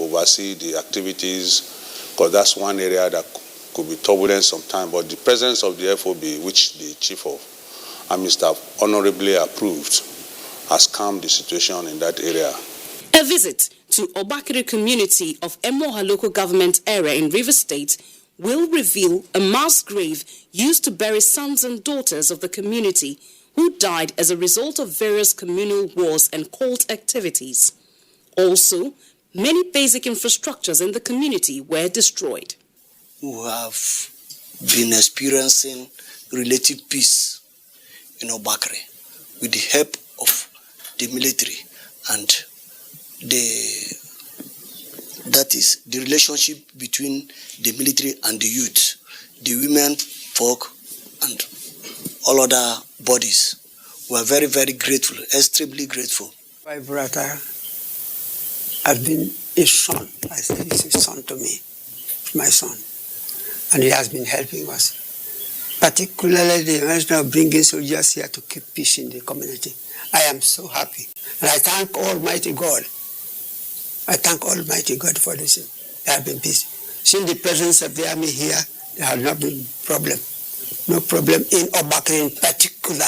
oversee the activities, because that's one area that could be turbulent sometimes. But the presence of the FOB, which the Chief of Army Staff honorably approved, has calmed the situation in that area. A visit to Obakere community of Emoha local government area in Rivers State will reveal a mass grave used to bury sons and daughters of the community who died as a result of various communal wars and cult activities. Also, many basic infrastructures in the community were destroyed. We have been experiencing relative peace in Obakere with the help of the military and that is the relationship between the military and the youth, the women folk and all other bodies. We are very, very grateful, extremely grateful. My brother has been a son. I said he's a son to me, my son. And he has been helping us. Particularly the mention of bringing soldiers here to keep peace in the community. I am so happy. And I thank Almighty God. I thank Almighty God for this. There have been peace. Since the presence of the army here, there has not been problem. No problem in Obakere in particular.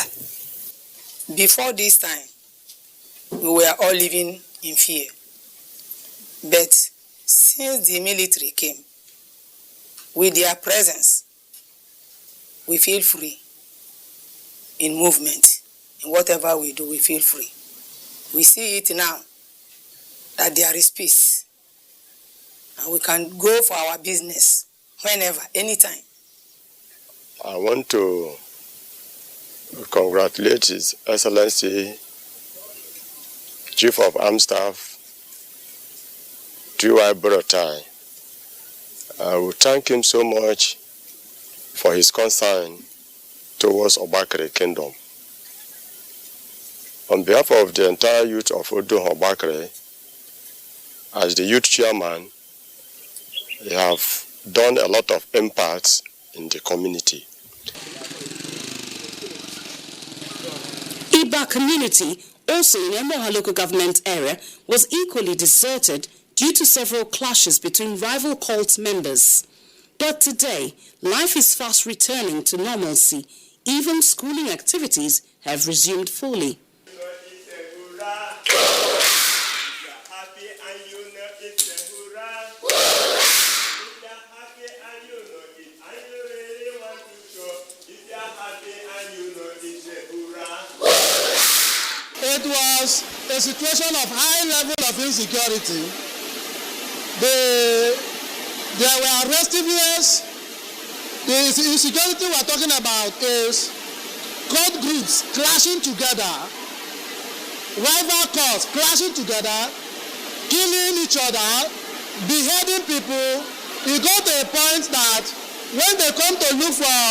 Before this time, we were all living in fear. But since the military came, with their presence, we feel free in movement. In whatever we do, we feel free. We see it now that there is peace. And we can go for our business whenever, anytime. I want to congratulate His Excellency, Chief of Armed Staff, T.Y. Buratai. I will thank him so much for his concern towards Obakere Kingdom. On behalf of the entire youth of Odo Obakere, as the youth chairman, they have done a lot of impacts in the community. Iba community, also in Emoha local government area, was equally deserted due to several clashes between rival cult members. But today, life is fast returning to normalcy. Even schooling activities have resumed fully. It was a situation of high level of insecurity. There were restiveness. The insecurity we're talking about is cult groups clashing together, rival cults clashing together, killing each other, beheading people. It got to a point that when they come to look for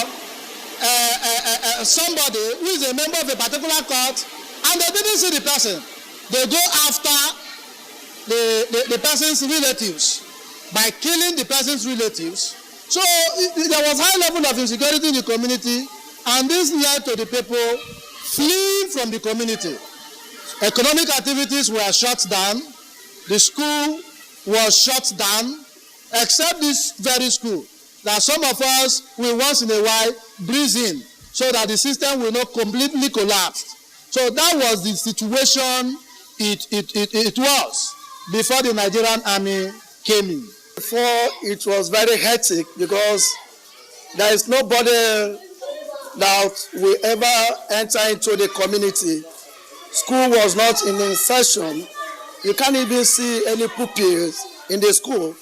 somebody who is a member of a particular cult, and they didn't see the person, they go after the person's relatives by killing the person's relatives. So there was high level of insecurity in the community, and this led to the people fleeing from the community. Economic activities were shut down. The school was shut down, except this very school that some of us will once in a while breeze in so that the system will not completely collapse. So that was the situation it was before the Nigerian army came in. Before, it was very hectic because there is nobody that will ever enter into the community. School was not in session. You can't even see any pupils in the school.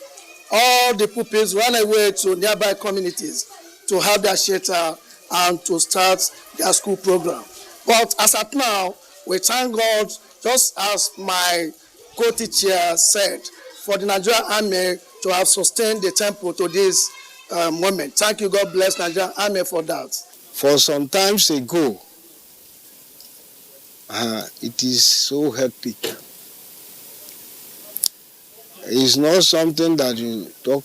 All the pupils ran away to nearby communities to have their shelter and to start their school program. But as at now, we thank God, just as my co-teacher said, for the Nigerian Army to have sustained the tempo to this moment. Thank you, God bless Nigerian Army for that. For some times ago, it is so hectic. It's not something that you talk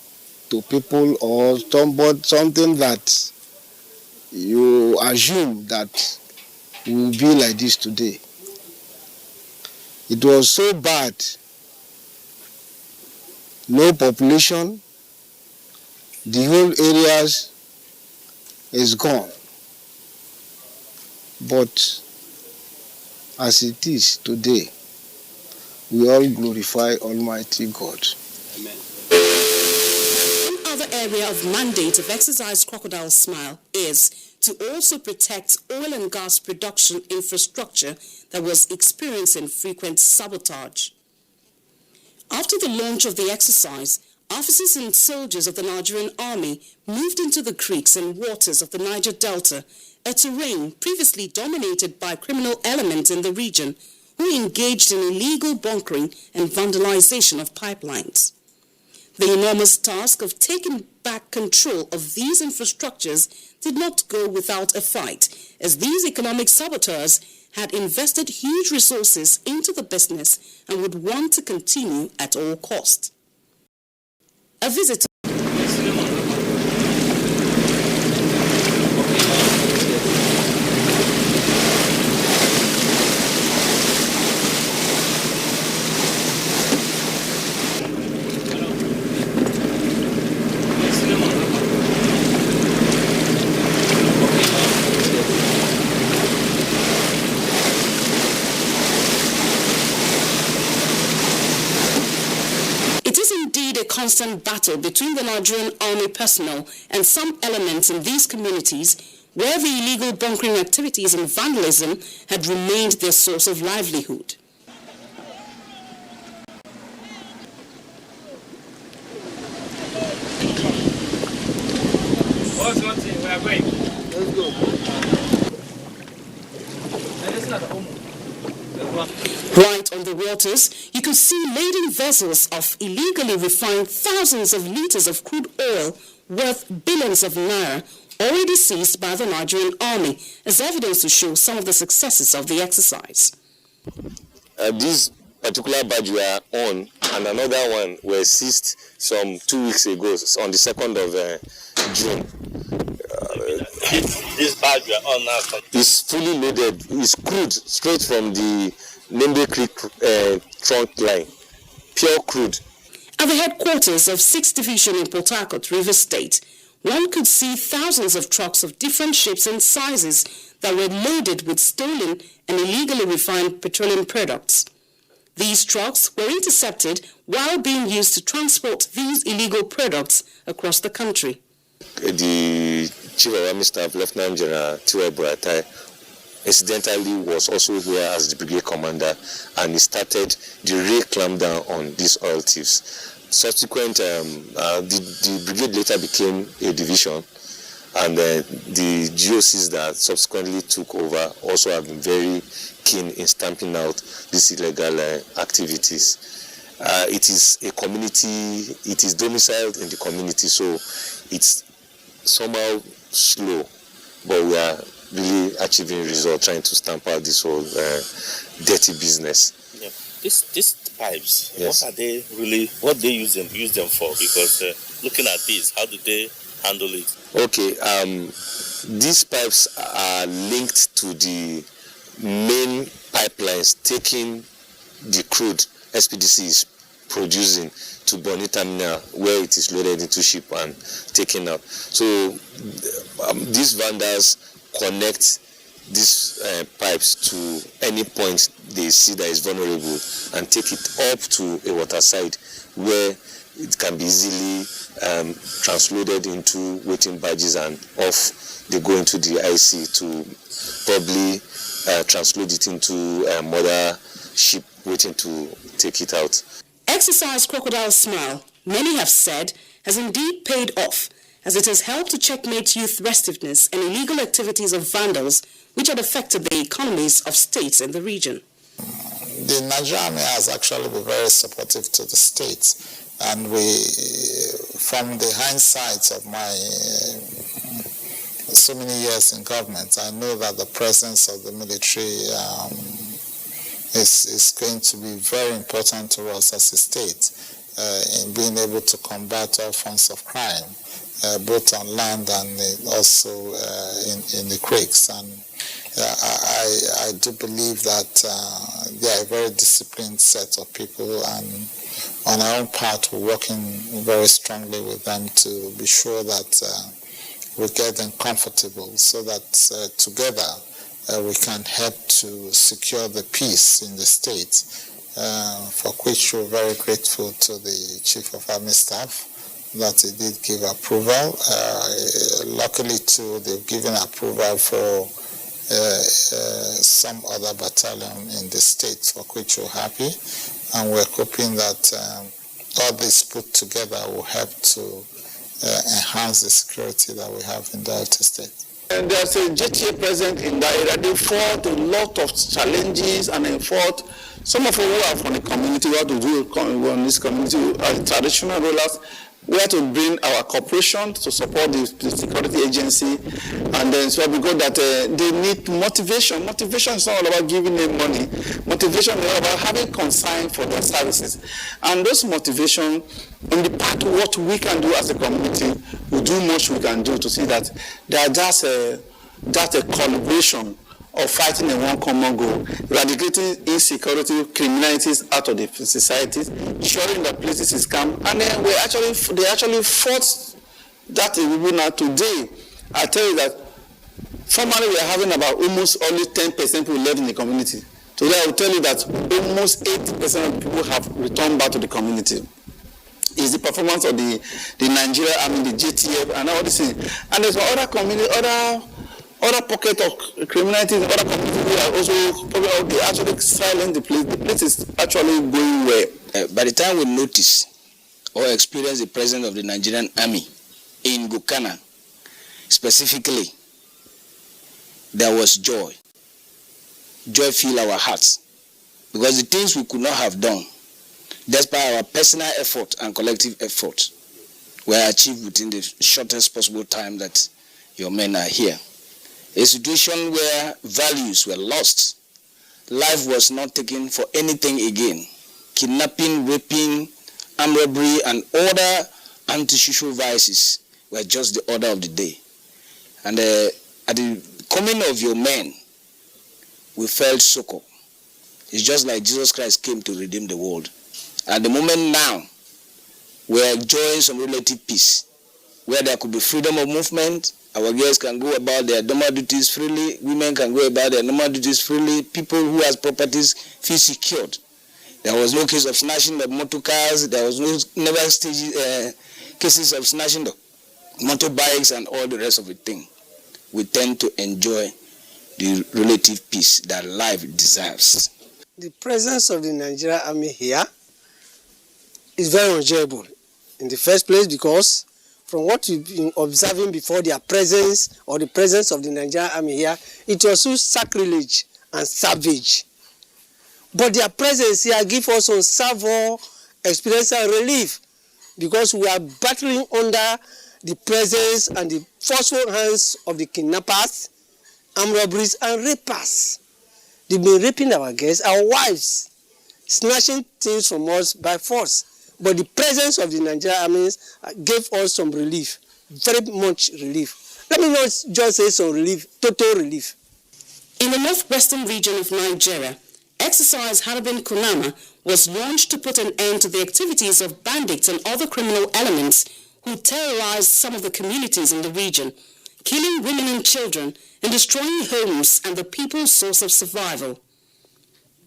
to people or something that you assume that will be like this today. It was so bad no population, the whole areas is gone. But as it is today, we all glorify Almighty God. Amen. One other area of mandate of Exercise Crocodile Smile is to also protect oil and gas production infrastructure that was experiencing frequent sabotage. After the launch of the exercise, officers and soldiers of the Nigerian Army moved into the creeks and waters of the Niger Delta, a terrain previously dominated by criminal elements in the region who engaged in illegal bunkering and vandalization of pipelines. The enormous task of taking back control of these infrastructures did not go without a fight, as these economic saboteurs had invested huge resources into the business and would want to continue at all costs. A visit. Constant battle between the Nigerian Army personnel and some elements in these communities where the illegal bunkering activities and vandalism had remained their source of livelihood. What's one thing? We are going. Let's go. Right on the waters, you could see laden vessels of illegally refined thousands of liters of crude oil worth billions of naira already seized by the Nigerian Army as evidence to show some of the successes of the exercise. This particular barge we are on and another one were seized some 2 weeks ago on the 2nd of June. This barge we are on now is fully loaded. It's crude straight from the Nembe Creek trunk line, pure crude. At the headquarters of 6th Division in Port Harcourt, Rivers State, one could see thousands of trucks of different shapes and sizes that were loaded with stolen and illegally refined petroleum products. These trucks were intercepted while being used to transport these illegal products across the country. The Chief of Army Staff, Lieutenant General T.Y. Buratai, incidentally was also here as the brigade commander, and he started the real clampdown on these oil thieves. Subsequent, the brigade later became a division, and the GOCs that subsequently took over also have been very keen in stamping out these illegal activities. It is a community, it is domiciled in the community, so it's somehow slow, but we are really achieving results, trying to stamp out this whole dirty business. Yeah. These pipes, yes. What are they really? What they use them for? Because looking at this, how do they handle it? Okay, these pipes are linked to the main pipelines taking the crude SPDC is producing to Bonny Terminal, where it is loaded into ship and taken out. So these vandals connect these pipes to any point they see that is vulnerable and take it up to a waterside where it can be easily transloaded into waiting barges, and off they go into the IC to probably transload it into a mother ship waiting to take it out. Exercise Crocodile Smile, many have said, has indeed paid off, as it has helped to checkmate youth restiveness and illegal activities of vandals which had affected the economies of states in the region. The Nigerian Army has actually been very supportive to the state, and from the hindsight of my so many years in government, I know that the presence of the military is going to be very important to us as a state in being able to combat all forms of crime, both on land and also in the creeks. And I do believe that they are a very disciplined set of people, and on our own part, we're working very strongly with them to be sure that we get them comfortable so that together we can help to secure the peace in the state, for which we're very grateful to the Chief of Army Staff that he did give approval. Luckily too, they've given approval for some other battalion in the state, for which we're happy, and we're hoping that all this put together will help to enhance the security that we have in Delta State. And there's a JTA present in that area. They fought a lot of challenges and they fought. Some of us who are from the community, we have to do in this community as traditional rulers. We have to bring our cooperation to support the security agency, and then so because that they need motivation. Motivation is not all about giving them money. Motivation is all about having concern for their services, and those motivation in the part of what we can do as a community, we do much we can do to see that there are just a collaboration of fighting in one common goal, eradicating insecurity, criminalities out of the societies, ensuring that places is calm, and then they actually fought that now today. I tell you that formerly we are having about almost only 10% people left in the community. Today I will tell you that almost 80% of people have returned back to the community. It's the performance of the Nigeria, the JTF, and all these things. And there's other community, other pocket of criminality in other communities are also they actually silent the place. The place is actually going well. By the time we notice or experience the presence of the Nigerian army in Gukana, specifically, there was joy. Joy filled our hearts because the things we could not have done, despite our personal effort and collective effort, were achieved within the shortest possible time that your men are here. A situation where values were lost, life was not taken for anything again. Kidnapping, raping, armed robbery, and other anti-social vices were just the order of the day. And at the coming of your men, we felt succor. It's just like Jesus Christ came to redeem the world. At the moment now, we're enjoying some relative peace, where there could be freedom of movement. Our girls can go about their normal duties freely. Women can go about their normal duties freely. People who has properties feel secured. There was no case of snatching the motor cars. There was cases of snatching the motorbikes and all the rest of the thing. We tend to enjoy the relative peace that life deserves. The presence of the Nigerian army here is very enjoyable. In the first place, because from what we've been observing before their presence or the presence of the Nigerian army here, it was so sacrilege and savage. But their presence here gives us some savor, experience and relief, because we are battling under the presence and the forceful hands of the kidnappers, armed robberies and rapers. They've been raping our girls, our wives, snatching things from us by force. But the presence of the Nigerian armies gave us some relief, very much relief. Let me not just say some relief, total relief. In the northwestern region of Nigeria, Exercise Harbin Kunama was launched to put an end to the activities of bandits and other criminal elements who terrorized some of the communities in the region, killing women and children and destroying homes and the people's source of survival.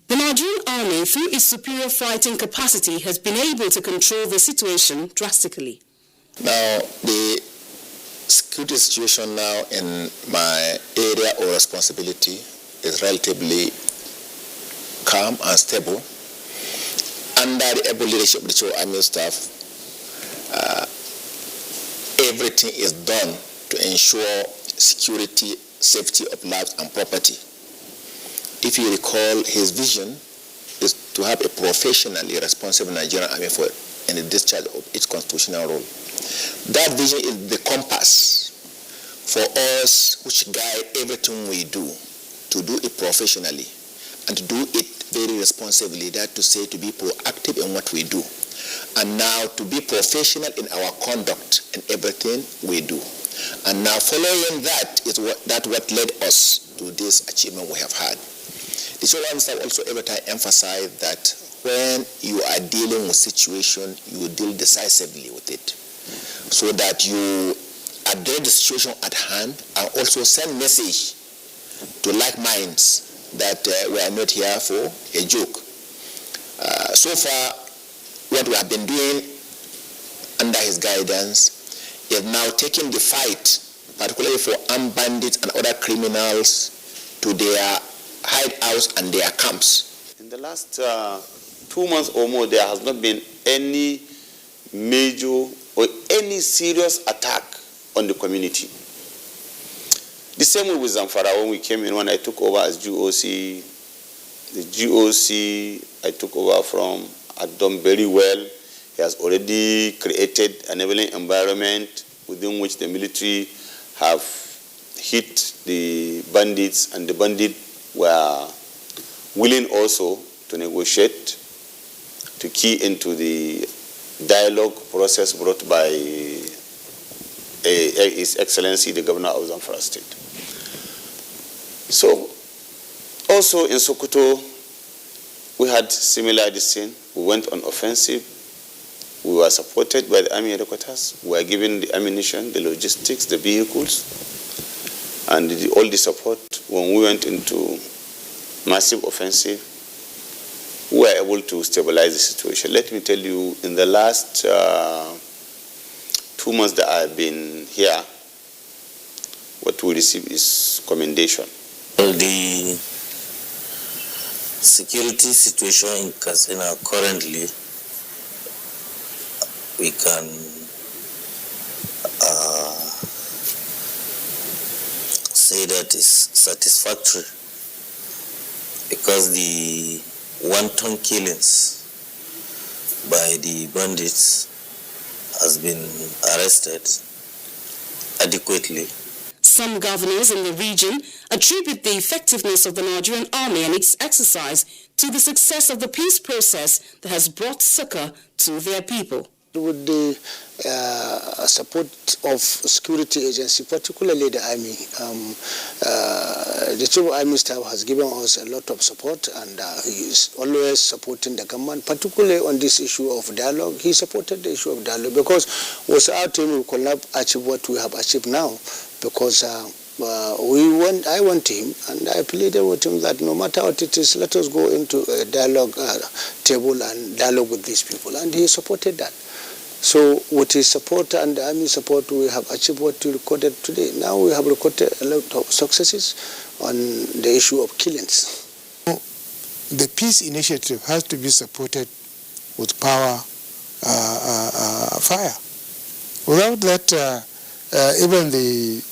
The Nigerian army, through its superior fighting capacity, has been able to control the situation drastically. Now, the security situation now in my area of responsibility is relatively calm and stable. Under the able leadership of the Chief of Army Staff, everything is done to ensure security, safety of lives and property. If you recall, his vision is to have a professionally responsible Nigerian army in the discharge of its constitutional role. That vision is the compass for us which guide everything we do, to do it professionally and to do it very responsibly, that to say to be proactive in what we do, and now to be professional in our conduct in everything we do. And now following that is what led us to this achievement we have had. The Chief of Army Staff also every time emphasized that when you are dealing with situation, you deal decisively with it, so that you address the situation at hand and also send message to like minds that we are not here for a joke. So far, what we have been doing under his guidance is now taking the fight, particularly for armed bandits and other criminals, to their hideouts and their camps. In the last 2 months or more, there has not been any major or any serious attack on the community. The same way with Zamfara when we came in, when I took over as GOC. The GOC I took over from had done very well. He has already created an enabling environment within which the military have hit the bandits, and the bandits were willing also to negotiate, to key into the dialogue process brought by His Excellency the Governor of Zamfara State. So, also in Sokoto, we had similar scene. We went on offensive. We were supported by the army headquarters. We were given the ammunition, the logistics, the vehicles, and all the support. When we went into massive offensive, we were able to stabilize the situation. Let me tell you, in the last 2 months that I've been here, what we receive is commendation. The security situation in Katsina currently, we can say that is satisfactory, because the wanton killings by the bandits has been arrested adequately. Some governors in the region attribute the effectiveness of the Nigerian army and its exercise to the success of the peace process that has brought succor to their people. With the support of security agency, particularly the army, the Chief Army Staff has given us a lot of support, and he is always supporting the government, particularly on this issue of dialogue. He supported the issue of dialogue because without him we could not achieve what we have achieved now, because I went to him and I pleaded with him that no matter what it is, let us go into a dialogue table and dialogue with these people, and he supported that. So with his support and the army support, we have achieved what we recorded today. Now we have recorded a lot of successes on the issue of killings. The peace initiative has to be supported with power, fire. Without that, even the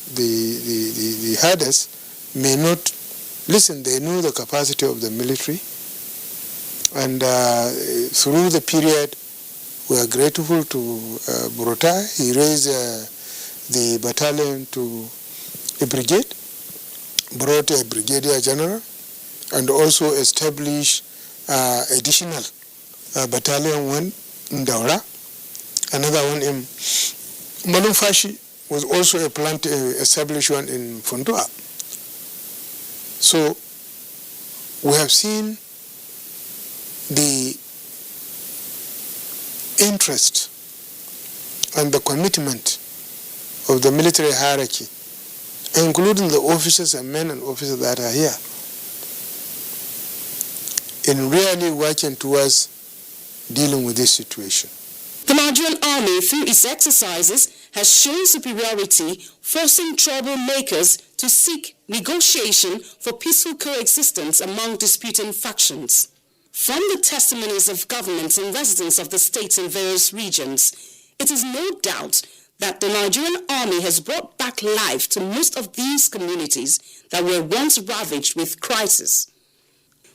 herders may not listen. They know the capacity of the military, and through the period, we are grateful to Burutai. He raised the battalion to a brigade, brought a brigadier general, and also established additional battalion, one in Daura, another one in Malumfashi, was also a plant established one in Fundua. So we have seen the interest and the commitment of the military hierarchy, including the officers and men and officers that are here, in really working towards dealing with this situation. The Nigerian army, through its exercises, has shown superiority, forcing troublemakers to seek negotiation for peaceful coexistence among disputing factions. From the testimonies of governments and residents of the states in various regions, it is no doubt that the Nigerian army has brought back life to most of these communities that were once ravaged with crisis.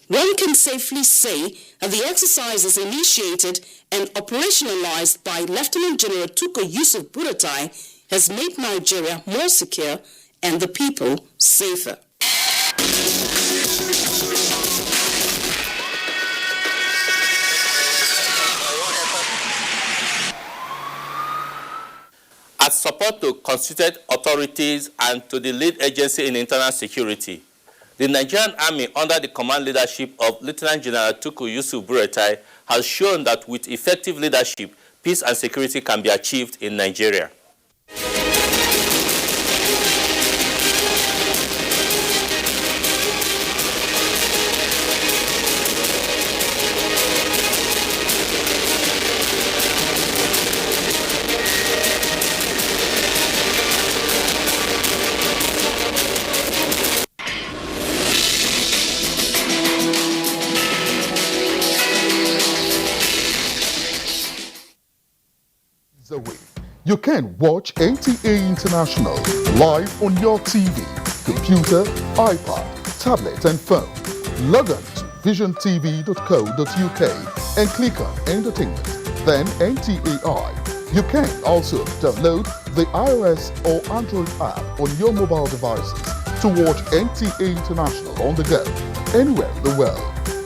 One can safely say that the exercises initiated and operationalized by Lieutenant General Tukur Yusuf Buratai has made Nigeria more secure and the people safer. As support to constituted authorities and to the lead agency in internal security, The Nigerian Army, under the command leadership of Lieutenant General Tukur Yusuf Buratai, has shown that with effective leadership, peace and security can be achieved in Nigeria. You can watch NTA International live on your TV, computer, iPad, tablet and phone. Log on to visiontv.co.uk and click on Entertainment, then NTAI. You can also download the iOS or Android app on your mobile devices to watch NTA International on the go, anywhere in the world.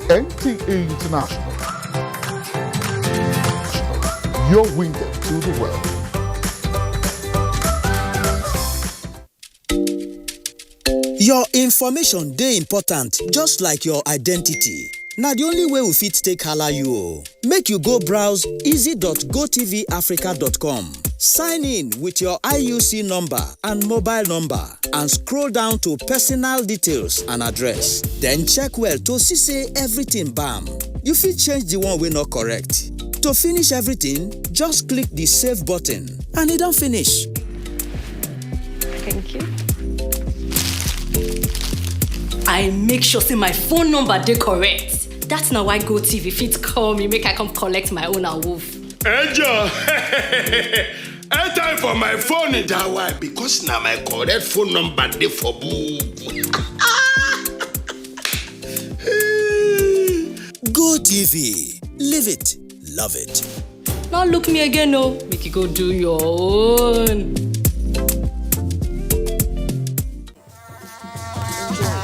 NTA International, your window to the world. Your information dey important just like your identity. Na the only way we fit take hala you o. Make you go browse easy.gotvafrica.com. Sign in with your IUC number and mobile number and scroll down to personal details and address. Then check well to see say everything bam. You fit change the one wey not correct. To finish everything, just click the save button and e don finish. Thank you. I make sure say my phone number dey correct. That's na why GoTV fit call me make I come collect my own awoof. Angel, time for my phone in that way because now my correct phone number dey for book. GoTV, live it, love it. Now look me again, no. Make you go do your own.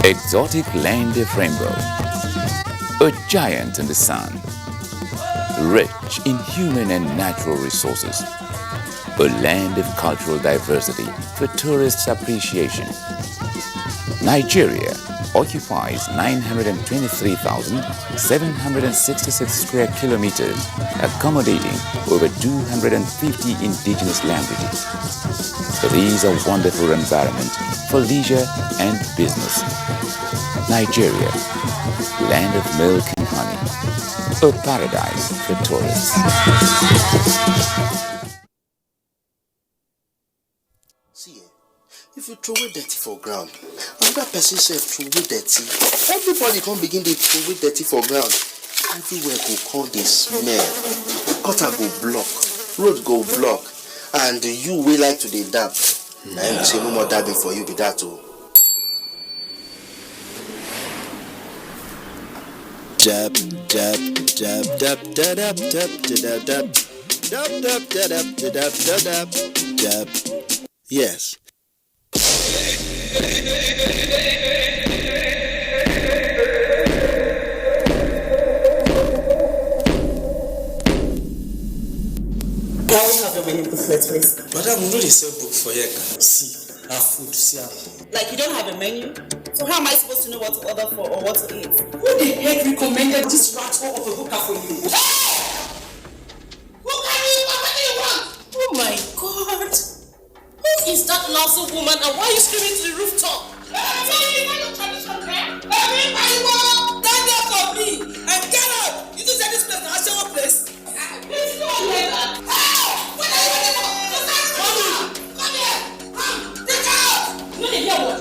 Exotic land of rainbow, a giant in the sun, rich in human and natural resources, a land of cultural diversity for tourists' appreciation. Nigeria occupies 923,766 square kilometers, accommodating over 250 indigenous languages. It is a wonderful environment for leisure and business. Nigeria, land of milk and honey, a paradise for tourists. See, if you throw away dirty for ground, another person self throw away dirty. Everybody come begin to throw away dirty for ground. Everywhere go come dey smell. Gutter go block, road go block, and you will like to dey dab. Now you say no more dabbing for you be that too. Dab, dab, dab, dab, dab, dab, dab, dab, dab, dab, dab, dab, dab, dab. Yes. Why have your menu booklet, please? Madam, we know they sell book for here. See, our food, see our Like you don't have a menu? So how am I supposed to know what to order for or what to eat? Who the heck recommended this rat hole of a hooker for you? What do you want? Oh my God! Who is that lousy woman and why are you screaming to the rooftop? Everybody walk! Stand there for me and get up! You just said this place is a shower place? Please go on later. What are you waiting for? Come here! Come! Take her out! You know they hear what?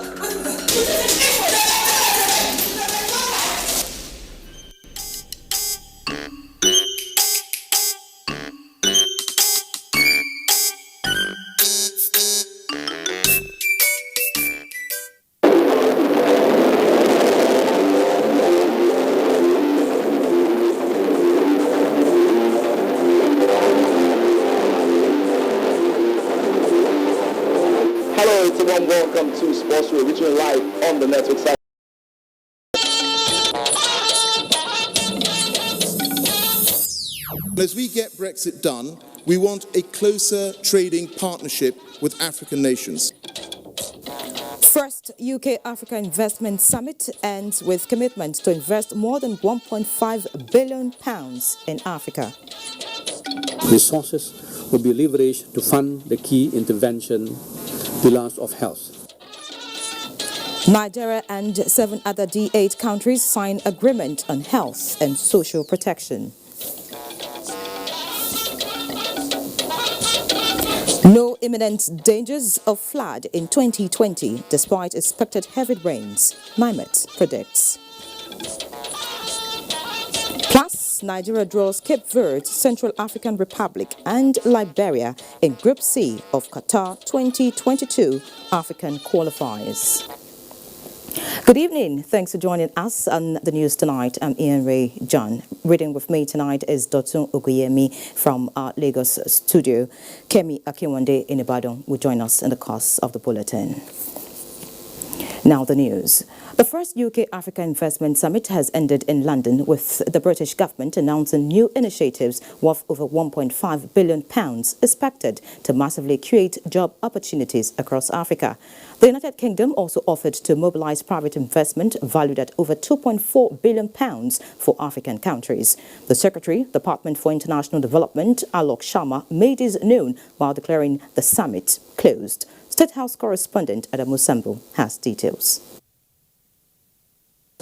Hello, everyone. Welcome to Sports Week, reaching live on the network side. As we get Brexit done, we want a closer trading partnership with African nations. First UK Africa Investment Summit ends with commitment to invest more than £1.5 billion in Africa. Resources will be leveraged to fund the key intervention pillars of health. Nigeria and 7 other D8 countries sign agreement on health and social protection. No imminent dangers of flood in 2020 despite expected heavy rains, NIMET predicts. Plus, Nigeria draws Cape Verde, Central African Republic and Liberia in Group C of Qatar 2022 African qualifiers. Good evening. Thanks for joining us on the news tonight. I'm Ian Ray John. Reading with me tonight is Dotun Oguyemi from our Lagos studio. Kemi Akinwande in Ibadan will join us in the course of the bulletin. Now the news. The first UK Africa Investment Summit has ended in London with the British government announcing new initiatives worth over £1.5 billion expected to massively create job opportunities across Africa. The United Kingdom also offered to mobilize private investment valued at over £2.4 billion for African countries. The Secretary, Department for International Development, Alok Sharma, made his known while declaring the summit closed. State House correspondent Adamu Sambu has details.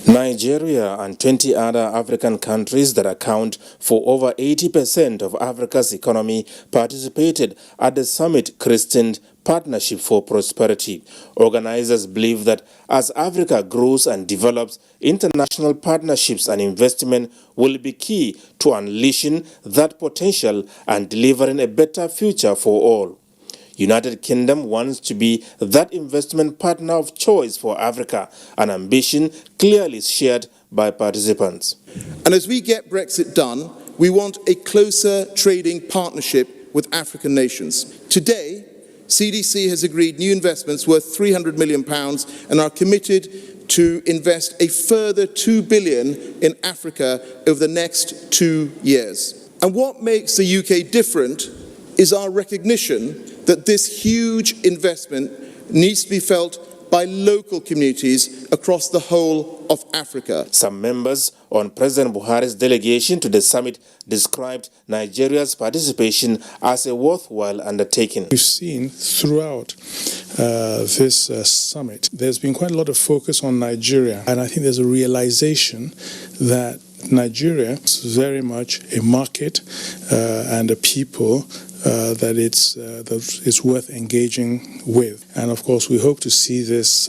Nigeria and 20 other African countries that account for over 80% of Africa's economy participated at the summit christened Partnership for Prosperity. Organizers believe that as Africa grows and develops, international partnerships and investment will be key to unleashing that potential and delivering a better future for all. United Kingdom wants to be that investment partner of choice for Africa, an ambition clearly shared by participants. And as we get Brexit done, we want a closer trading partnership with African nations. Today, CDC has agreed new investments worth £300 million and are committed to invest a further £2 billion in Africa over the next 2 years. And what makes the UK different is our recognition that this huge investment needs to be felt by local communities across the whole of Africa. Some members on President Buhari's delegation to the summit described Nigeria's participation as a worthwhile undertaking. We've seen throughout this summit, there's been quite a lot of focus on Nigeria, and I think there's a realization that Nigeria is very much a market and a people that it's worth engaging with. And of course, we hope to see this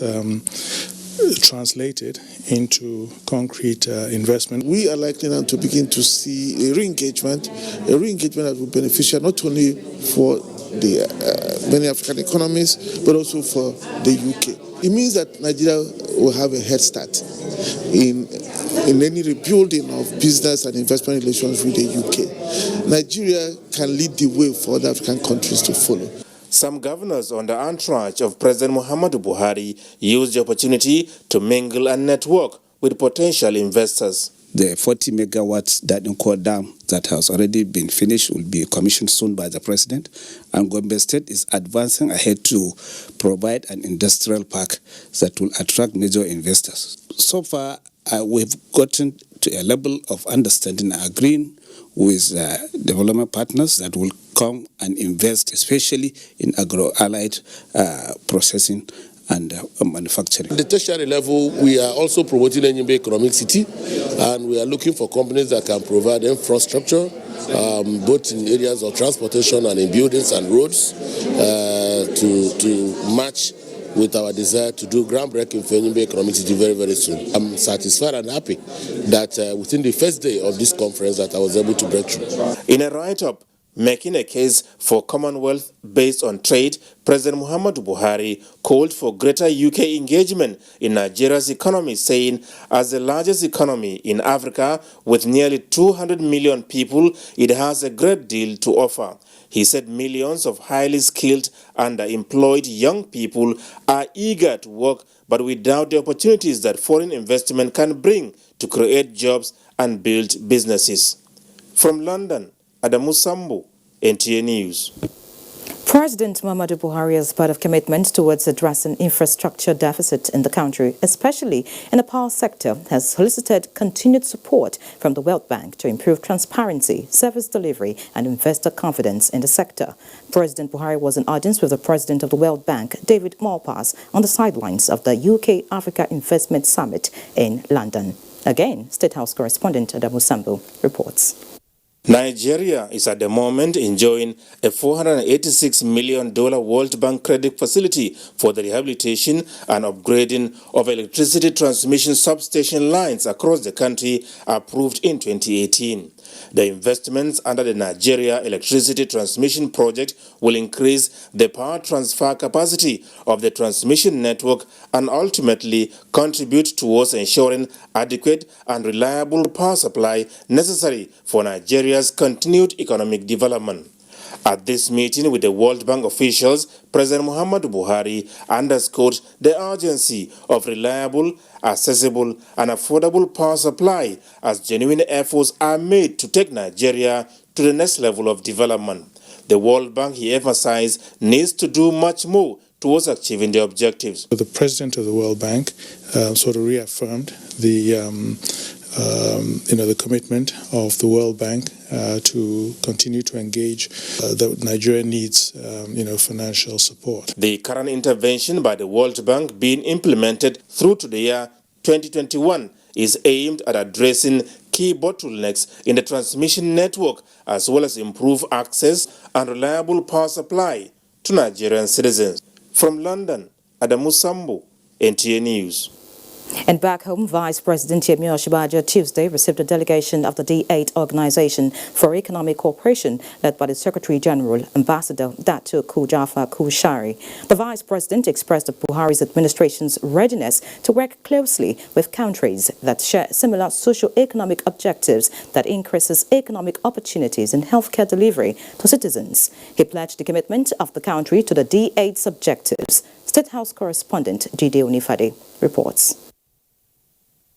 translated into concrete investment. We are likely now to begin to see a re-engagement that will be beneficial not only for the many African economies, but also for the UK. It means that Nigeria will have a head start in any rebuilding of business and investment relations with the UK. Nigeria can lead the way for other African countries to follow. Some governors on the entourage of President Muhammadu Buhari used the opportunity to mingle and network with potential investors. The 40 megawatts Dadinko Dam that has already been finished will be commissioned soon by the president, and Gombe State is advancing ahead to provide an industrial park that will attract major investors. So far, we've gotten to a level of understanding and agreeing with development partners that will come and invest, especially in agro-allied processing and manufacturing. At the tertiary level, we are also promoting Enyimba Economic City, and we are looking for companies that can provide infrastructure, both in areas of transportation and in buildings and roads, to match with our desire to do groundbreaking for Enyimba Economic City very, very soon. I'm satisfied and happy that within the first day of this conference that I was able to break through. In a write-up making a case for Commonwealth based on trade, President Muhammadu Buhari called for greater UK engagement in Nigeria's economy, saying, as the largest economy in Africa with nearly 200 million people, it has a great deal to offer. He said millions of highly skilled, underemployed young people are eager to work, but without the opportunities that foreign investment can bring to create jobs and build businesses. From London, Adamu Sambu, NTA News. President Muhammadu Buhari, as part of commitment towards addressing infrastructure deficit in the country, especially in the power sector, has solicited continued support from the World Bank to improve transparency, service delivery and investor confidence in the sector. President Buhari was in audience with the President of the World Bank, David Malpass, on the sidelines of the UK-Africa Investment Summit in London. Again, State House correspondent Adamu Sambu reports. Nigeria is at the moment enjoying a $486 million World Bank credit facility for the rehabilitation and upgrading of electricity transmission substation lines across the country, approved in 2018. The investments under the Nigeria Electricity Transmission Project will increase the power transfer capacity of the transmission network and ultimately contribute towards ensuring adequate and reliable power supply necessary for Nigeria's continued economic development. At this meeting with the World Bank officials, President Muhammadu Buhari underscored the urgency of reliable, accessible and affordable power supply as genuine efforts are made to take Nigeria to the next level of development. The World Bank, he emphasized, needs to do much more towards achieving the objectives. The President of the World Bank sort of reaffirmed the commitment of the World Bank to continue to engage that Nigeria needs, financial support. The current intervention by the World Bank being implemented through to the year 2021 is aimed at addressing key bottlenecks in the transmission network as well as improve access and reliable power supply to Nigerian citizens. From London, Adamu Sambu, NTA News. And back home, Vice President Yemi Osinbajo Tuesday received a delegation of the D8 Organization for Economic Cooperation led by the Secretary General, Ambassador Datu Kujafa Kushari. The Vice President expressed Buhari's administration's readiness to work closely with countries that share similar socio-economic objectives that increases economic opportunities and healthcare delivery to citizens. He pledged the commitment of the country to the D8's objectives. State House correspondent Jide Onifade reports.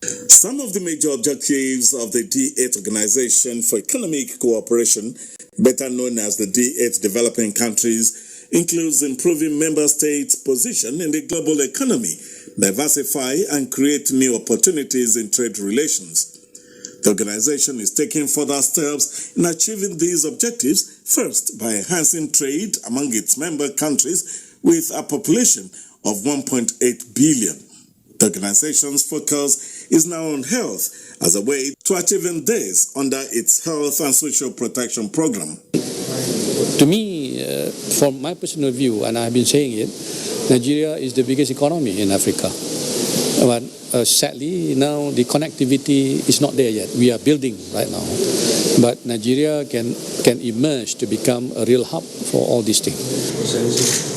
Some of the major objectives of the D8 Organization for Economic Cooperation, better known as the D8 Developing Countries, includes improving member states' position in the global economy, diversify and create new opportunities in trade relations. The organization is taking further steps in achieving these objectives, first by enhancing trade among its member countries with a population of 1.8 billion. The organization's focus is now on health as a way to achieving this under its Health and Social Protection Program. To me, from my personal view, and I've been saying it, Nigeria is the biggest economy in Africa. But sadly, now the connectivity is not there yet. We are building right now. But Nigeria can emerge to become a real hub for all these things.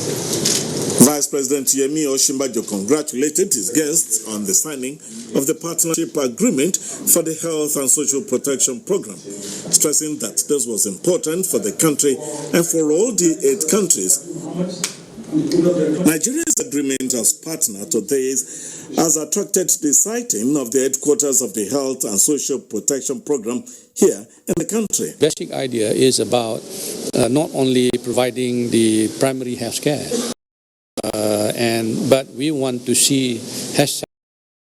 Vice President Yemi Osinbajo congratulated his guests on the signing of the partnership agreement for the Health and Social Protection Program, stressing that this was important for the country and for all the 8 countries. Nigeria's agreement as partner to this has attracted the sighting of the headquarters of the Health and Social Protection Program here in the country. The basic idea is about not only providing the primary health care, but we want to see health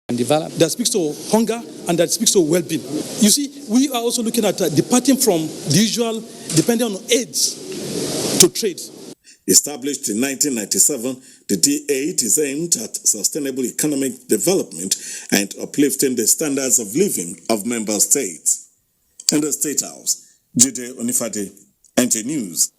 and develop. That speaks to hunger and that speaks to well-being. You see, we are also looking at departing from the usual, depending on aids to trade. Established in 1997, the D8 is aimed at sustainable economic development and uplifting the standards of living of member states. In the State House, Jide Onifade, NTA News.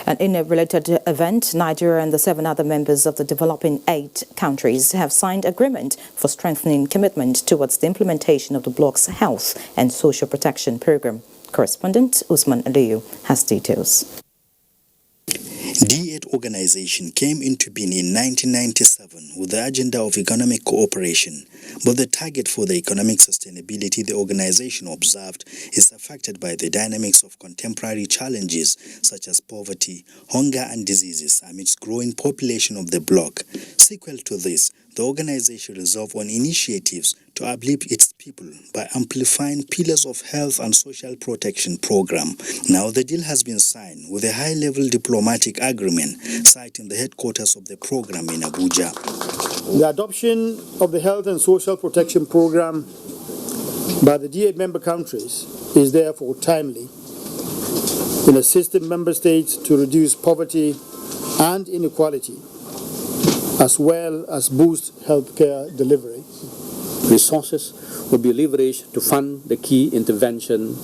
And in a related event, Nigeria and the 7 other members of the developing 8 countries have signed agreement for strengthening commitment towards the implementation of the bloc's health and social protection program. Correspondent Usman Aliyu has details. D8 organization came into being in 1997 with the agenda of economic cooperation, but the target for the economic sustainability the organization observed is affected by the dynamics of contemporary challenges such as poverty, hunger and diseases amidst growing population of the bloc. Sequel to this, the organization resolved on initiatives to uplift its people by amplifying pillars of health and social protection program. Now the deal has been signed with a high-level diplomatic agreement citing the headquarters of the program in Abuja. The adoption of the health and social protection program by the D8 member countries is therefore timely in assisting member states to reduce poverty and inequality, as well as boost healthcare delivery. Resources will be leveraged to fund the key intervention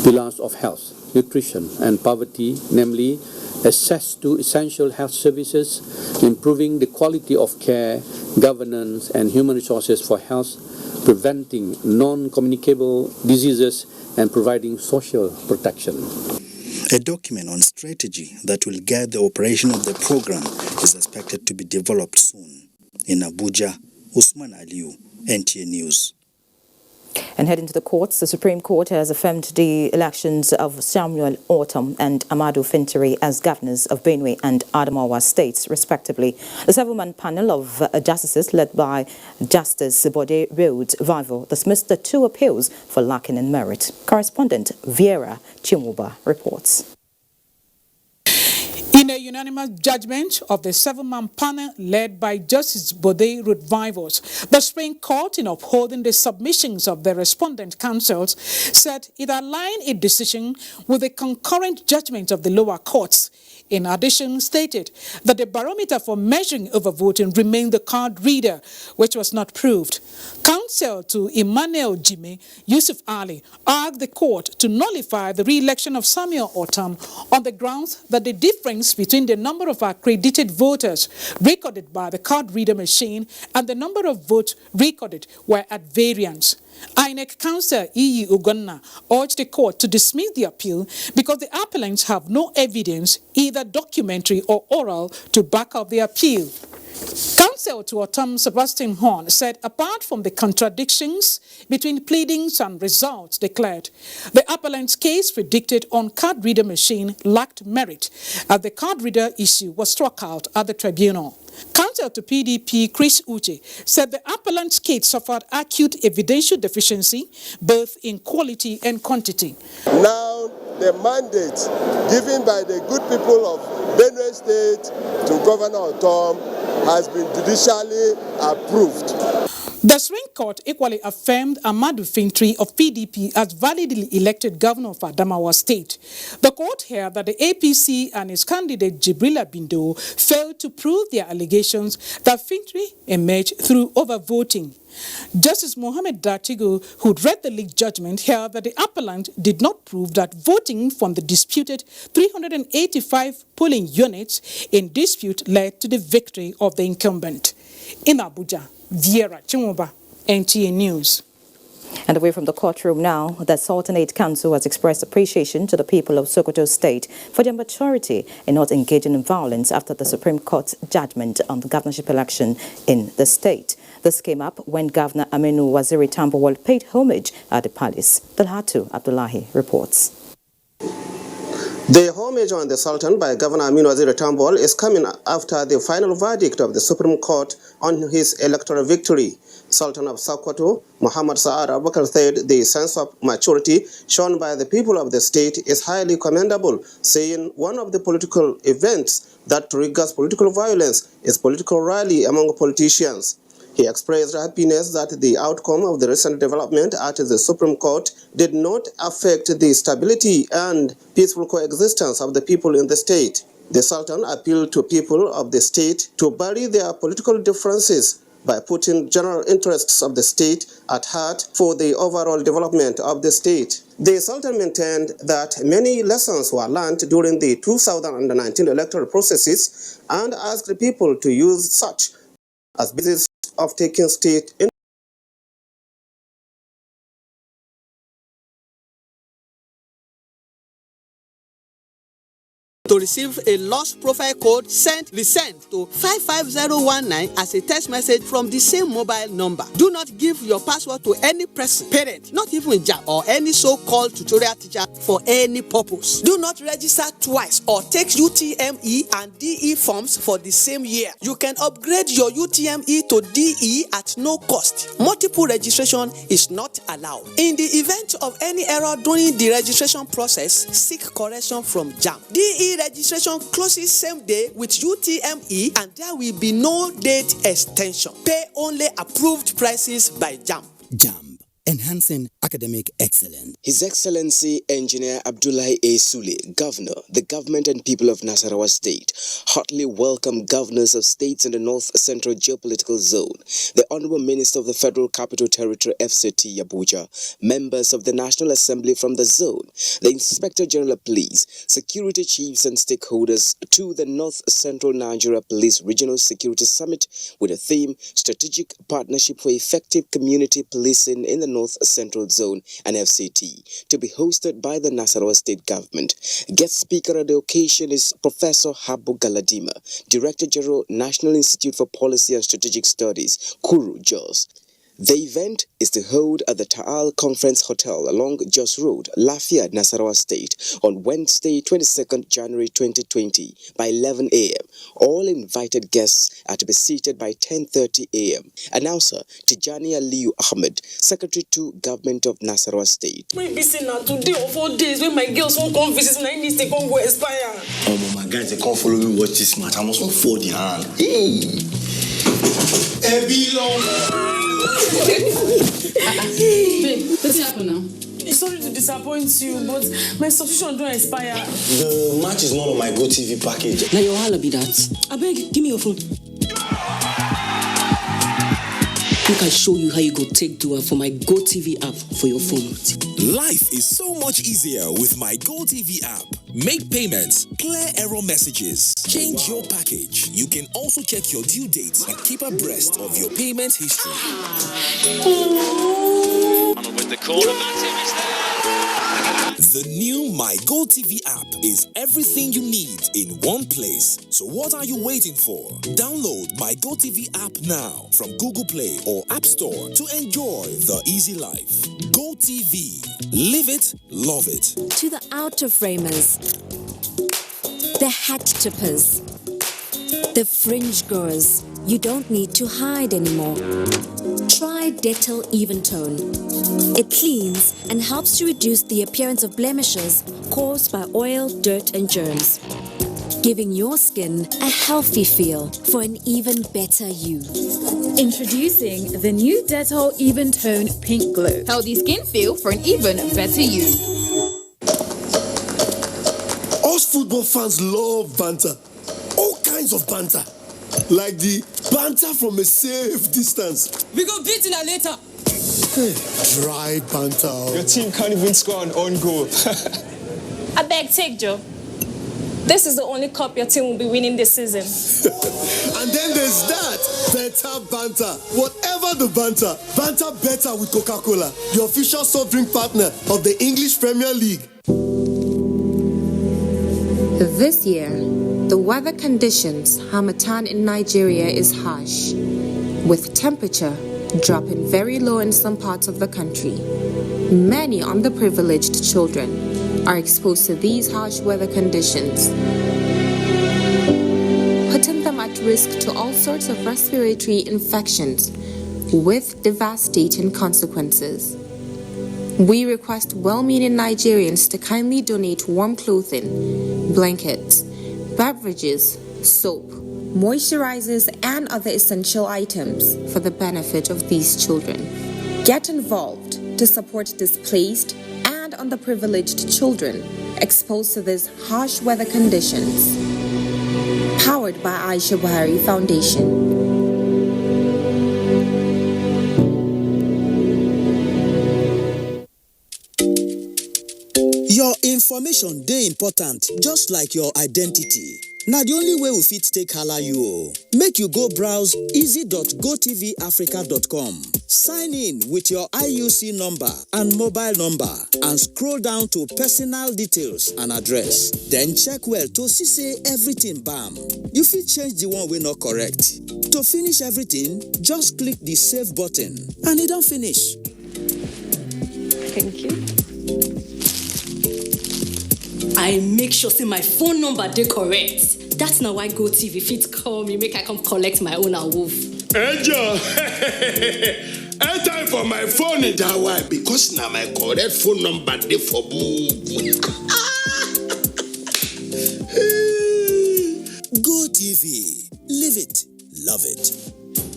pillars of health, nutrition, and poverty, namely access to essential health services, improving the quality of care, governance, and human resources for health, preventing non-communicable diseases, and providing social protection. A document on strategy that will guide the operation of the program is expected to be developed soon. In Abuja, Usman Aliu, NTA News. And heading to the courts, the Supreme Court has affirmed the elections of Samuel Ortom and Amadou Fintiri as governors of Benue and Adamawa states, respectively. The seven-man panel of justices led by Justice Bode Rhodes Vival dismissed the two appeals for lacking in merit. Correspondent Viera Chimuba reports. In a unanimous judgment of the seven-man panel led by Justice Bode Rhodes, the Supreme Court, in upholding the submissions of the respondent counsels, said it aligned its decision with the concurrent judgment of the lower courts. In addition, stated that the barometer for measuring overvoting remained the card reader, which was not proved. Counsel to Emmanuel Jime Yusuf Ali urged the court to nullify the re-election of Samuel Ortom on the grounds that the difference between the number of accredited voters recorded by the card reader machine and the number of votes recorded were at variance. INEC counsel E.E. Ugonna urged the court to dismiss the appeal because the appellants have no evidence, either documentary or oral, to back up the appeal. Counsel to Ortom Sebastian Horn said apart from the contradictions between pleadings and results declared, the appellant's case predicted on card reader machine lacked merit as the card reader issue was struck out at the tribunal. Counsel to PDP Chris Uche said the appellant's case suffered acute evidential deficiency both in quality and quantity. Now the mandate given by the good people of Benue State to Governor Ortom has been judicially approved. The Supreme Court equally affirmed Amadou Fintiri of PDP as validly elected governor of Adamawa State. The court held that the APC and its candidate Jibrila Bindo failed to prove their allegations that Fintiri emerged through overvoting. Justice Mohammed Datigo, who read the leaked judgment, held that the appellant did not prove that voting from the disputed 385 polling units in dispute led to the victory of the incumbent. In Abuja, Viera Chimuba, NTA News. And away from the courtroom now, the Sultanate Council has expressed appreciation to the people of Sokoto State for their maturity in not engaging in violence after the Supreme Court's judgment on the governorship election in the state. This came up when Governor Aminu Waziri Tambawal paid homage at the palace. Dalhatu Abdullahi reports. The homage on the Sultan by Governor Aminu Waziri Tambawal is coming after the final verdict of the Supreme Court on his electoral victory. Sultan of Sokoto, Muhammad Sa'ad Abubakar said the sense of maturity shown by the people of the state is highly commendable, saying one of the political events that triggers political violence is political rally among politicians. He expressed happiness that the outcome of the recent development at the Supreme Court did not affect the stability and peaceful coexistence of the people in the state. The Sultan appealed to people of the state to bury their political differences by putting general interests of the state at heart for the overall development of the state. The Sultan maintained that many lessons were learned during the 2019 electoral processes and asked the people to use such as basis of taking state in To receive a lost profile code, resend to 55019 as a text message from the same mobile number. Do not give your password to any person, parent, not even JAMB, or any so-called tutorial teacher for any purpose. Do not register twice or take UTME and DE forms for the same year. You can upgrade your UTME to DE at no cost. Multiple registration is not allowed. In the event of any error during the registration process, seek correction from JAMB. DE registration closes same day with UTME and there will be no date extension. Pay only approved prices by JAMB. JAMB, enhancing academic excellence. His Excellency Engineer Abdullahi A. Sule, Governor, the government and people of Nasarawa State, heartily welcome governors of states in the North Central Geopolitical Zone, the Honorable Minister of the Federal Capital Territory FCT Abuja, members of the National Assembly from the zone, the Inspector General of Police, security chiefs and stakeholders to the North Central Nigeria Police Regional Security Summit with the theme Strategic Partnership for Effective Community Policing in the North Central Zone and FCT, to be hosted by the Nasarawa State Government. Guest speaker at the occasion is Professor Habu Galadima, Director General, National Institute for Policy and Strategic Studies, Kuru, Jos. The event is to hold at the Taal Conference Hotel along Jos Road, Lafayette, Nasarawa State on Wednesday, 22nd January 2020 by 11 a.m. All invited guests are to be seated by 10:30 a.m. Announcer Tijani Aliyu Ahmed, Secretary to Government of Nasarawa State. Maybe say now today or 4 days when my girls won't come visit, and I need to come go expire. Oh, my guys, they can't follow me watch this match. I must not fold the hand. Babe, what's happened now? Sorry to disappoint you, but my subscription don't expire. The match is not on my GoTV package. Now your holla be that. I beg, give me your phone. Make I show you how you go take do it for my GoTV app for your phone. Life is so much easier with my GoTV app. Make payments, clear error messages, change your package. You can also check your due dates and keep abreast of your payment history. With the corner, Matip is there. The new My GoTV app is everything you need in one place. So what are you waiting for? Download My GoTV app now from Google Play or App Store to enjoy the easy life. GoTV. Live it, love it. To the outer framers, the hat tippers, the fringe goers, you don't need to hide anymore. Try Dettol Even Tone. It cleans and helps to reduce the appearance of blemishes caused by oil, dirt, and germs, giving your skin a healthy feel for an even better you. Introducing the new Dettol Even Tone Pink Glow. Healthy skin feel for an even better you. Us football fans love banter. All kinds of banter. Like the banter from a safe distance. We go beat in later. Hey, dry banter. Your team can't even score an own goal. I beg, take Joe. This is the only cup your team will be winning this season. And then there's that. Better banter. Whatever the banter, banter better with Coca-Cola, the official soft drink partner of the English Premier League. This year, the weather conditions Harmattan in Nigeria is harsh, with temperature dropping very low in some parts of the country. Many underprivileged children are exposed to these harsh weather conditions, putting them at risk to all sorts of respiratory infections with devastating consequences. We request well-meaning Nigerians to kindly donate warm clothing, blankets, beverages, soap, moisturizers, and other essential items for the benefit of these children. Get involved to support displaced and underprivileged children exposed to these harsh weather conditions. Powered by Aisha Buhari Foundation. Your information dey important, just like your identity. na the only way we fit take hala you o. Make you go browse easy.gotvafrica.com. Sign in with your IUC number and mobile number and scroll down to personal details and address. Then check well to see say everything bam. You fit change the one wey not correct. To finish everything, just click the save button and it don finish. Thank you. I make sure say my phone number dey correct. That's not why GoTV fit call me make I come collect my own awoof. Angel, anytime for my phone in that way because now my correct phone number dey for book. GoTV, live it, love it.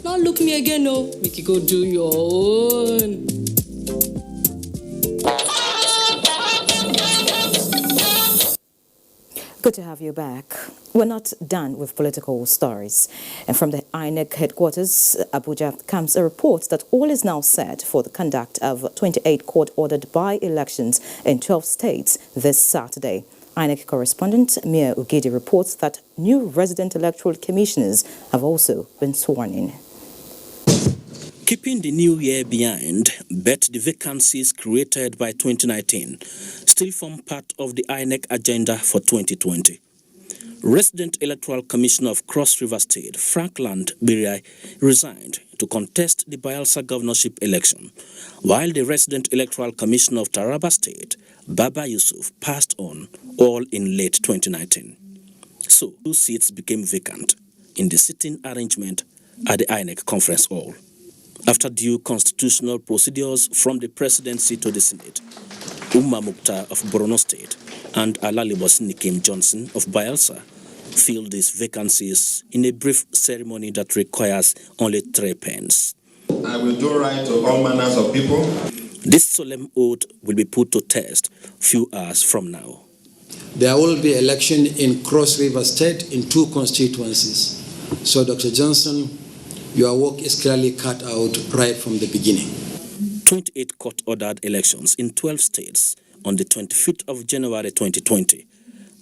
Don't look me again, no. Make you go do your own. Good to have you back. We're not done with political stories. And from the INEC headquarters, Abuja, comes a report that all is now set for the conduct of 28 court-ordered by-elections in 12 states this Saturday. INEC correspondent Mia Ugidi reports that new resident electoral commissioners have also been sworn in. Keeping the new year behind, but the vacancies created by 2019 still form part of the INEC agenda for 2020. Resident Electoral Commissioner of Cross River State, Frankland Biriai, resigned to contest the Bayelsa governorship election, while the Resident Electoral Commissioner of Taraba State, Baba Yusuf, passed on, all in late 2019. So, 2 seats became vacant in the sitting arrangement at the INEC Conference Hall. After due constitutional procedures from the presidency to the Senate, Umar Mukhtar of Borno State and Alalibos Nikim Johnson of Bayelsa filled these vacancies in a brief ceremony that requires only 3 pens. I will do right to all manners of people. This solemn oath will be put to test few hours from now. There will be election in Cross River State in 2 constituencies. So, Dr. Johnson, your work is clearly cut out right from the beginning. 28 court-ordered elections in 12 states on the 25th of January 2020,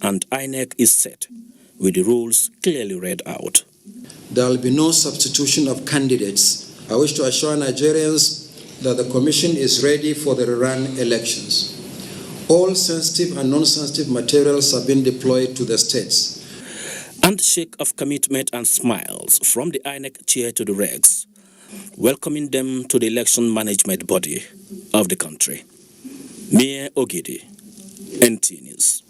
and INEC is set with the rules clearly read out. There will be no substitution of candidates. I wish to assure Nigerians that the Commission is ready for the rerun elections. All sensitive and non-sensitive materials have been deployed to the states. Handshake of commitment and smiles from the INEC chair to the regs, welcoming them to the election management body of the country. Mia Ogidi, NT News.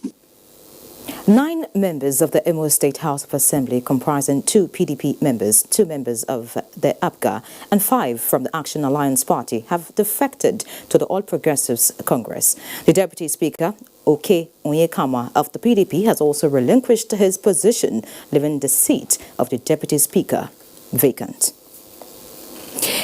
9 members of the Imo State House of Assembly, comprising 2 PDP members, 2 members of the APGA, and 5 from the Action Alliance Party, have defected to the All Progressives Congress. The Deputy Speaker, Oke Onyekama of the PDP, has also relinquished his position, leaving the seat of the Deputy Speaker vacant.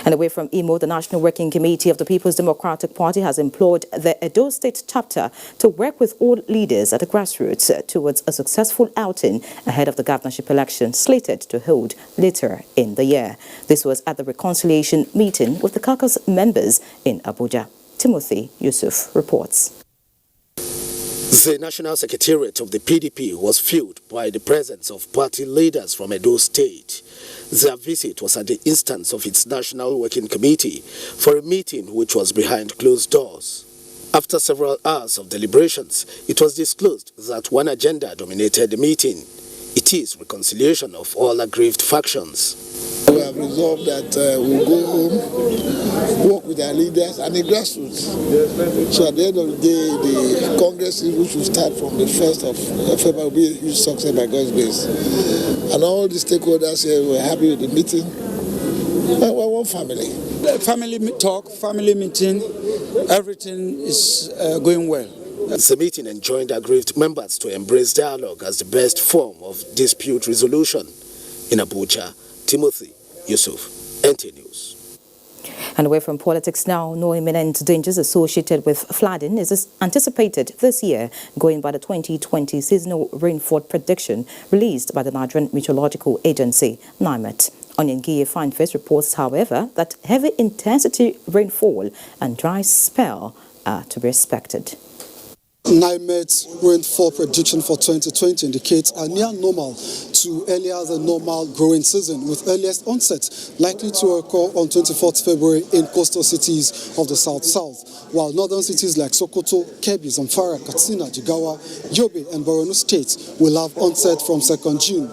And away from Imo, the National Working Committee of the People's Democratic Party has implored the Edo State chapter to work with all leaders at the grassroots towards a successful outing ahead of the governorship election slated to hold later in the year. This was at the reconciliation meeting with the caucus members in Abuja. Timothy Yusuf reports. The National Secretariat of the PDP was filled by the presence of party leaders from Edo State. Their visit was at the instance of its National Working Committee for a meeting which was behind closed doors. After several hours of deliberations, it was disclosed that one agenda dominated the meeting. It is reconciliation of all aggrieved factions. We have resolved that we'll go home, work with our leaders and the grassroots. So at the end of the day, the Congress, which will start from the 1st of February, will be a huge success by God's grace. And all the stakeholders here were happy with the meeting. We're one family. Family talk, family meeting, everything is going well. The meeting enjoined aggrieved members to embrace dialogue as the best form of dispute resolution. In Abuja, Timothy Yusuf, NT News. And away from politics now, no imminent dangers associated with flooding is anticipated this year, going by the 2020 seasonal rainfall prediction released by the Nigerian Meteorological Agency, NIMET. Onyengiye Fineface reports, however, that heavy intensity rainfall and dry spell are to be expected. NIMET's rainfall prediction for 2020 indicates a near normal to earlier than normal growing season, with earliest onset likely to occur on 24th February in coastal cities of the South-South, while northern cities like Sokoto, Kebbi, Zamfara, Katsina, Jigawa, Yobe and Borno states will have onset from 2nd June.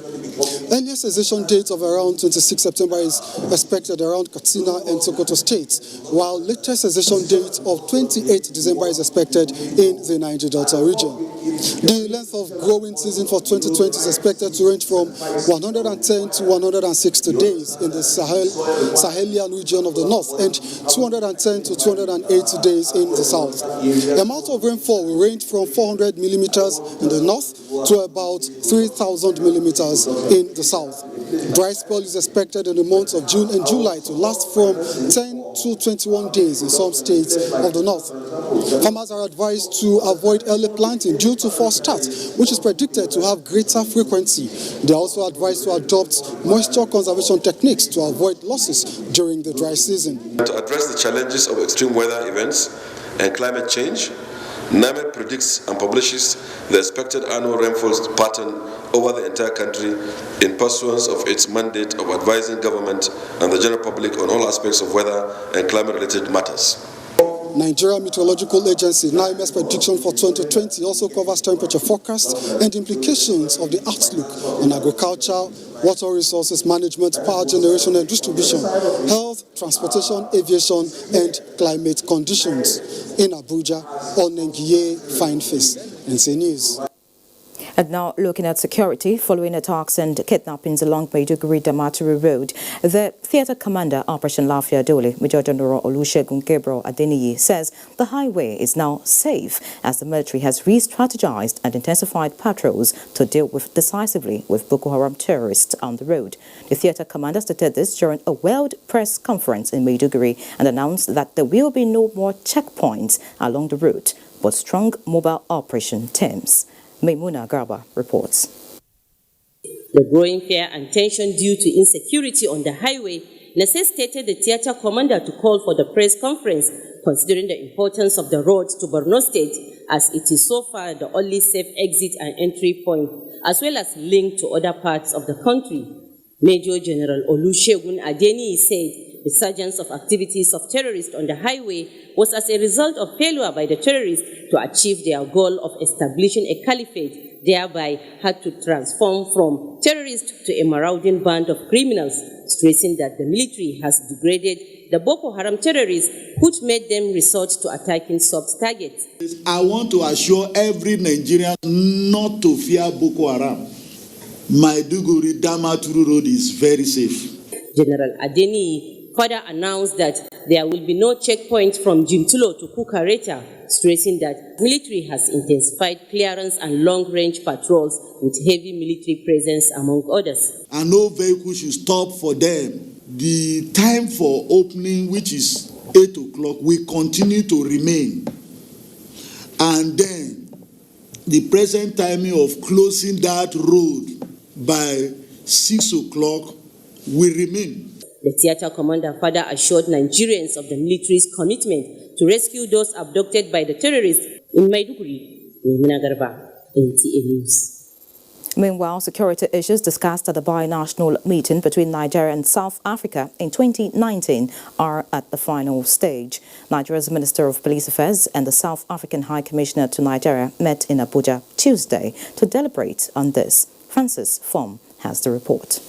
Earlier cessation date of around 26 September is expected around Katsina and Sokoto states, while latest cessation date of 28 December is expected in the Niger Delta region. The length of growing season for 2020 is expected to range from 110 to 160 days in the Sahelian region of the north and 210 to 280 days in the south. The amount of rainfall will range from 400 millimeters in the north to about 3,000 millimeters in the south. Dry spell is expected in the months of June and July to last from 10 to 21 days in some states of the north. Farmers are advised to avoid early planting due to false start, which is predicted to have greater frequency. They are also advised to adopt moisture conservation techniques to avoid losses during the dry season. To address the challenges of extreme weather events and climate change, NIMET predicts and publishes the expected annual rainfall pattern over the entire country in pursuance of its mandate of advising government and the general public on all aspects of weather and climate-related matters. Nigeria Meteorological Agency NIMET's prediction for 2020 also covers temperature forecasts and implications of the outlook on agriculture, water resources management, power generation and distribution, health, transportation, aviation, and climate conditions. In Abuja, Onengiye Fineface, NC News. And now looking at security, following attacks and kidnappings along Maiduguri-Damaturu Road, the theatre commander, Operation Lafia Dole, Major General Olusegun Gabriel Adeniyi, says the highway is now safe as the military has re-strategized and intensified patrols to deal decisively with Boko Haram terrorists on the road. The theatre commander stated this during a World Press Conference in Maiduguri and announced that there will be no more checkpoints along the route, but strong mobile operation teams. Maimuna Garba reports. The growing fear and tension due to insecurity on the highway necessitated the theatre commander to call for the press conference, considering the importance of the road to Borno State, as it is so far the only safe exit and entry point, as well as link to other parts of the country. Major General Olusegun Adeniyi said the resurgence of activities of terrorists on the highway was as a result of failure by the terrorists to achieve their goal of establishing a caliphate, thereby had to transform from terrorists to a marauding band of criminals, stressing that the military has degraded the Boko Haram terrorists, which made them resort to attacking soft targets. I want to assure every Nigerian not to fear Boko Haram. Maiduguri Damaturu Road is very safe. General Adeniyi further announced that there will be no checkpoint from Jimtulo to Kukareta, stressing that military has intensified clearance and long-range patrols with heavy military presence, among others. And no vehicle should stop for them. The time for opening, which is 8 o'clock, will continue to remain. And then the present timing of closing that road by 6 o'clock will remain. The theatre commander further assured Nigerians of the military's commitment to rescue those abducted by the terrorists in Maiduguri. Maimuna Garba, NTA News. Meanwhile, security issues discussed at the binational meeting between Nigeria and South Africa in 2019 are at the final stage. Nigeria's Minister of Police Affairs and the South African High Commissioner to Nigeria met in Abuja Tuesday to deliberate on this. Francis Fom has the report.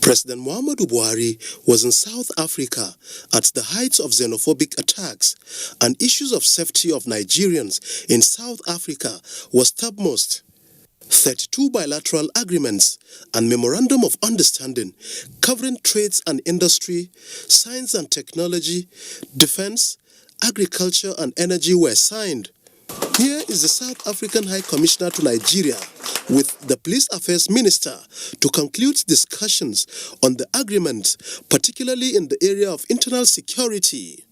President Muhammadu Buhari was in South Africa at the height of xenophobic attacks, and issues of safety of Nigerians in South Africa was topmost. 32 bilateral agreements and memorandum of understanding covering trades and industry, science and technology, defense, agriculture and energy were signed. Here is the South African High Commissioner to Nigeria with the Police Affairs Minister to conclude discussions on the agreement, particularly in the area of internal security.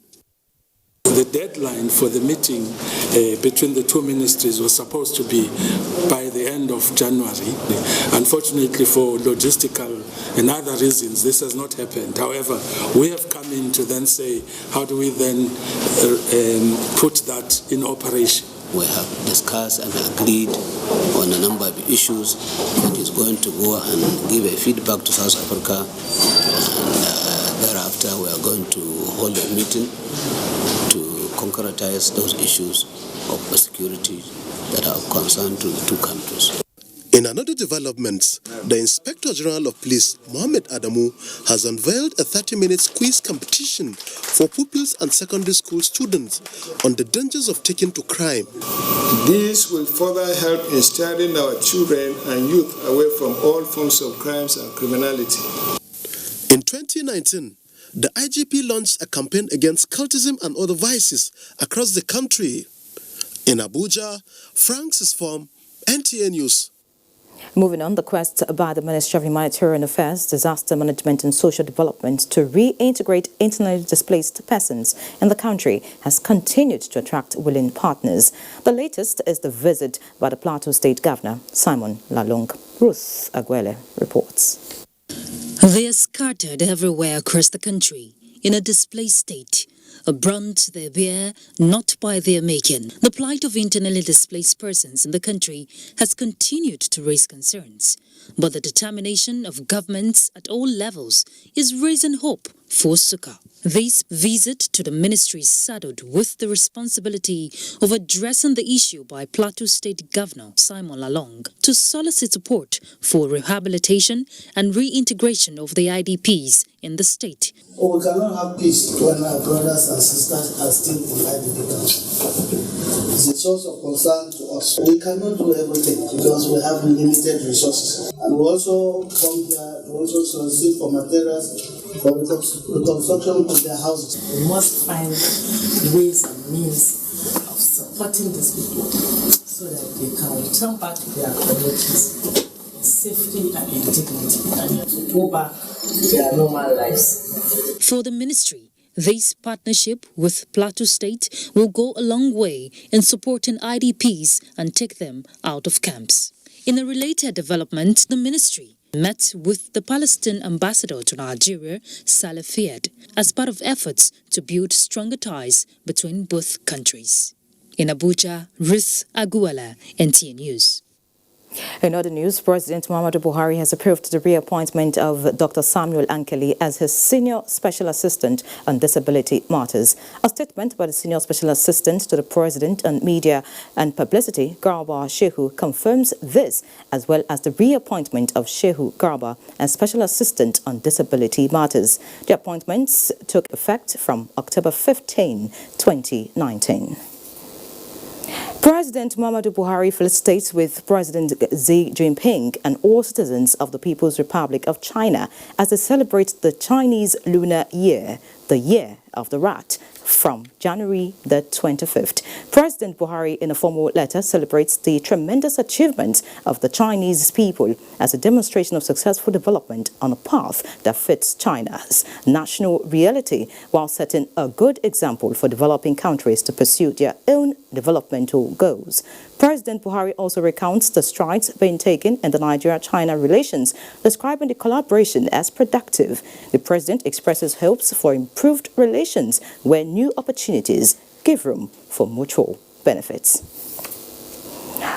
The deadline for the meeting between the two ministries was supposed to be by the end of January. Unfortunately, for logistical and other reasons, this has not happened. However, we have come in to then say, how do we then put that in operation? we have discussed and agreed on a number of issues that is going to go and give a feedback to South Africa, and thereafter we are going to hold a meeting to concretize those issues of security that are of concern to the two countries. In another development, the Inspector General of Police, Mohammed Adamu, has unveiled a 30-minute quiz competition for pupils and secondary school students on the dangers of taking to crime. This will further help in steering our children and youth away from all forms of crimes and criminality. In 2019, the IGP launched a campaign against cultism and other vices across the country. In Abuja, Francis Form, NTA News. Moving on, the quest by the Ministry of Humanitarian Affairs, Disaster Management and Social Development to reintegrate internally displaced persons in the country has continued to attract willing partners. The latest is the visit by the Plateau State Governor, Simon Lalong. Ruth Aguele reports. They are scattered everywhere across the country in a displaced state. A brunt they bear not by their making. The plight of internally displaced persons in the country has continued to raise concerns, but the determination of governments at all levels is raising hope for Suka. This visit to the ministry is saddled with the responsibility of addressing the issue by Plateau State Governor Simon Lalong to solicit support for rehabilitation and reintegration of the IDPs in the state. We cannot have peace when our brothers and sisters are still in IDP camps. It's a source of concern to us. We cannot do everything because we have limited resources. And we also come here to also solicit for materials for reconstruction of their houses. We must find ways and means of supporting these people so that they can return back to their communities in safety and in dignity and to go back to their normal lives. For the ministry, this partnership with Plateau State will go a long way in supporting IDPs and take them out of camps. In a related development, the ministry met with the Palestinian ambassador to Nigeria, Saleh Fayed, as part of efforts to build stronger ties between both countries. In Abuja, Ruth Aguala, NTA News. In other news, President Muhammadu Buhari has approved the reappointment of Dr. Samuel Ankeli as his Senior Special Assistant on Disability Matters. A statement by the Senior Special Assistant to the President on Media and Publicity, Garba Shehu, confirms this, as well as the reappointment of Shehu Garba as Special Assistant on Disability Matters. The appointments took effect from October 15, 2019. President Muhammadu Buhari felicitates with President Xi Jinping and all citizens of the People's Republic of China as they celebrate the Chinese Lunar Year, the Year of the Rat, from January the 25th. President Buhari, in a formal letter, celebrates the tremendous achievements of the Chinese people as a demonstration of successful development on a path that fits China's national reality, while setting a good example for developing countries to pursue their own developmental goals. President Buhari also recounts the strides being taken in the Nigeria-China relations, describing the collaboration as productive. The president expresses hopes for improved relations where new opportunities give room for mutual benefits.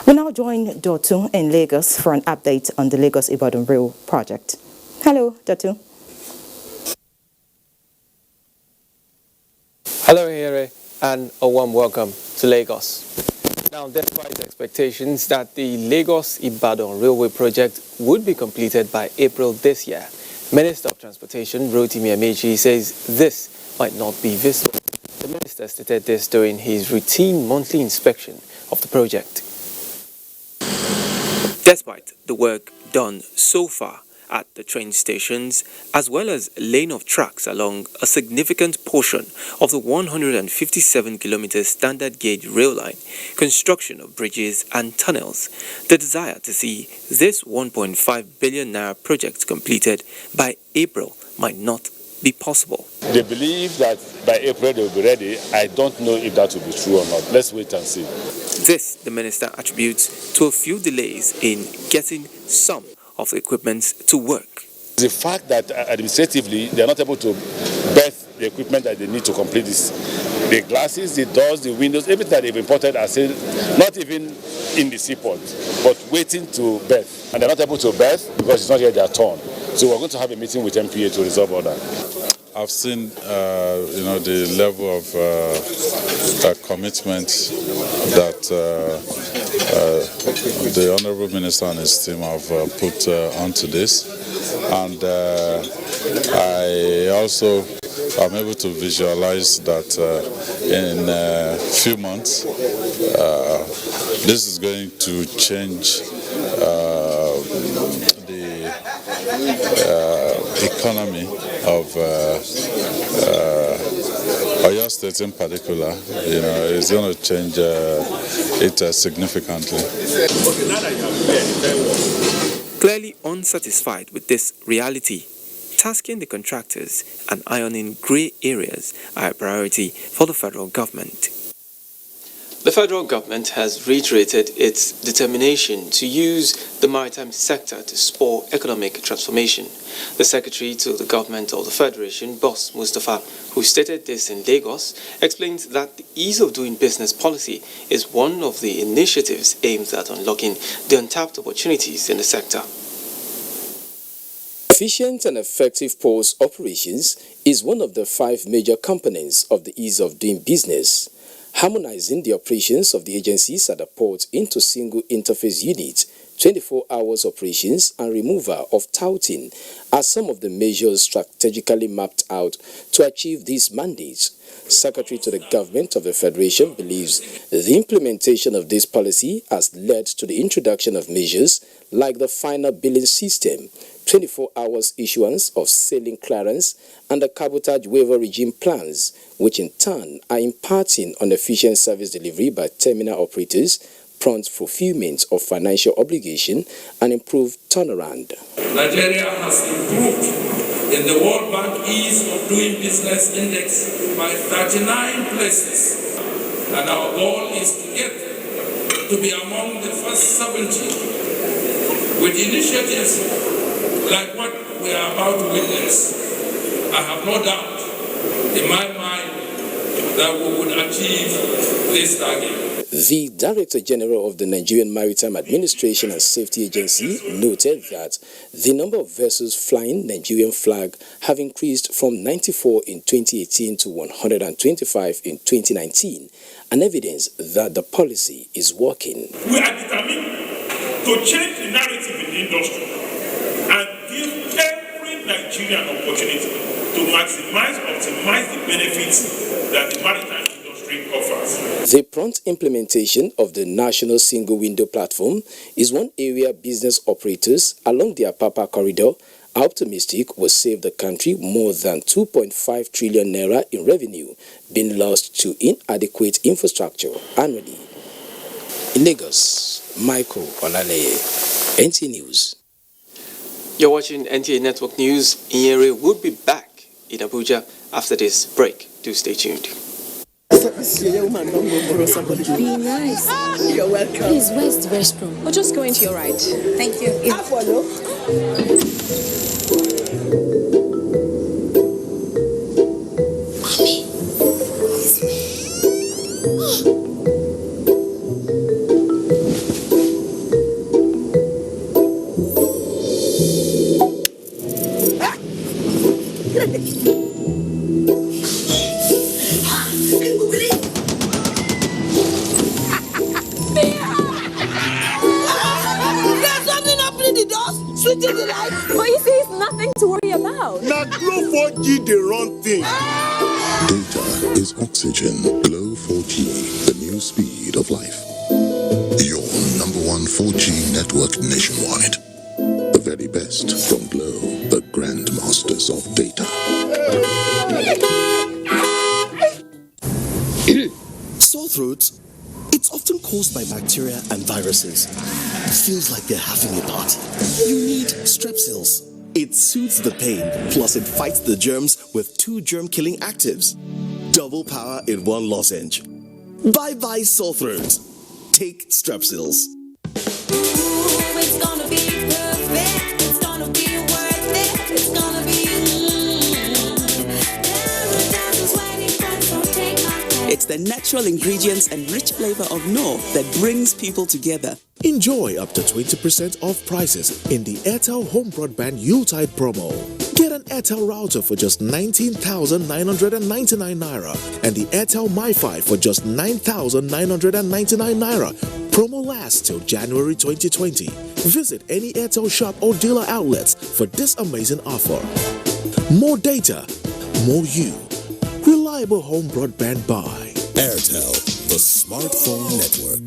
We now join Dotun in Lagos for an update on the Lagos-Ibadan Rail project. Hello, Dotun. Hello, Here, and a warm welcome to Lagos. Now, despite expectations that the Lagos-Ibadan Railway project would be completed by April this year, Minister of Transportation Rotimi Amechi says this might not be visible. The minister stated this during his routine monthly inspection of the project. Despite the work done so far at the train stations, as well as laying of tracks along a significant portion of the 157-kilometer standard gauge rail line, construction of bridges and tunnels, the desire to see this 1.5 billion naira project completed by April might not be possible. They believe that by April they will be ready. I don't know if that will be true or not. Let's wait and see. This, the minister attributes to a few delays in getting some of the equipment to work. The fact that administratively they are not able to birth the equipment that they need to complete this. The glasses, the doors, the windows, everything that they've imported are still not even in the seaport, but waiting to berth. And they're not able to berth because it's not yet their turn. So we're going to have a meeting with MPA to resolve all that. I've seen, the level of commitment that the Honourable Minister and his team have put onto this. And I also am able to visualize that in a few months, this is going to change the economy of Oyo State in particular. It's going to change it significantly. Clearly unsatisfied with this reality, tasking the contractors and ironing grey areas are a priority for the federal government. The federal government has reiterated its determination to use the maritime sector to spur economic transformation. The Secretary to the Government of the Federation, Boss Mustapha, who stated this in Lagos, explained that the ease of doing business policy is one of the initiatives aimed at unlocking the untapped opportunities in the sector. Efficient and effective port operations is one of the 5 major components of the ease of doing business. Harmonizing the operations of the agencies at the port into single interface units, 24 hours operations and removal of touting are some of the measures strategically mapped out to achieve these mandates. Secretary to the Government of the Federation believes the implementation of this policy has led to the introduction of measures like the final billing system, 24 hours issuance of sailing clearance, and the cabotage waiver regime plans, which in turn are imparting on efficient service delivery by terminal operators, prompt fulfillment of financial obligation, and improved turnaround. Nigeria has improved in the World Bank Ease of Doing Business Index by 39 places, and our goal is to get to be among the first 70 with initiatives like what we are about to witness. I have no doubt in my mind that we would achieve this target. The Director General of the Nigerian Maritime Administration and Safety Agency noted that the number of vessels flying Nigerian flag have increased from 94 in 2018 to 125 in 2019, an evidence that the policy is working. We are determined to change the narrative in the industry and give every Nigerian opportunity to optimize the benefits that the maritime industry offers. The prompt implementation of the National Single Window Platform is one area business operators along the Apapa corridor are optimistic will save the country more than 2.5 trillion naira in revenue being lost to inadequate infrastructure annually. In Lagos, Michael Olaleye, NTA News. You're watching NTA Network News. Inyere will be back in Abuja after this break. Do stay tuned. Be nice. You're welcome. Please, where's the restroom? Or just go into your right. Thank you. I follow. Mommy. But you see, it's nothing to worry about. Now, Glow 4G, the wrong thing. Data is oxygen. Glow 4G, the new speed of life. Your #1 4G network nationwide. The very best from Glow, the grandmasters of data. Sore throat, it's often caused by bacteria and viruses. Feels like they're having a party. You need Strepsils. It soothes the pain, plus it fights the germs with 2 germ-killing actives. Double power in 1 lozenge. Bye-bye sore throat. Take Strepsils. It's gonna be perfect. It's gonna be worth it. It's gonna be paradise. the natural ingredients and rich flavor of Knorr that brings people together. Enjoy up to 20% off prices in the Airtel Home Broadband Yuletide promo. Get an Airtel router for just 19,999 naira and the Airtel MiFi for just 9,999 naira. Promo lasts till January 2020. Visit any Airtel shop or dealer outlets for this amazing offer. More data, more you. Reliable home broadband by Airtel, the smartphone network.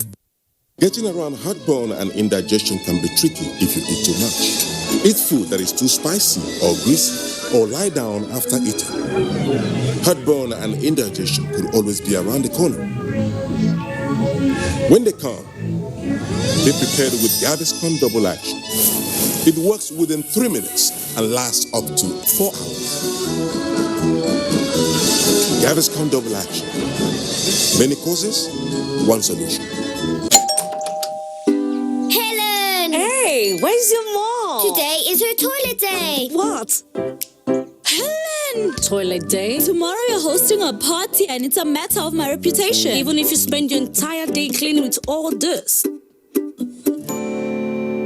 Getting around heartburn and indigestion can be tricky if you eat too much. Eat food that is too spicy or greasy, or lie down after eating. Heartburn and indigestion could always be around the corner. When they come, be prepared with Gaviscon Double Action. It works within 3 minutes and lasts up to 4 hours. Gaviscon Double Action. Many causes, one solution. Helen! Hey, where's your mom? Today is her toilet day. What? Helen! Toilet day? Tomorrow you're hosting a party and it's a matter of my reputation. Even if you spend your entire day cleaning with all this,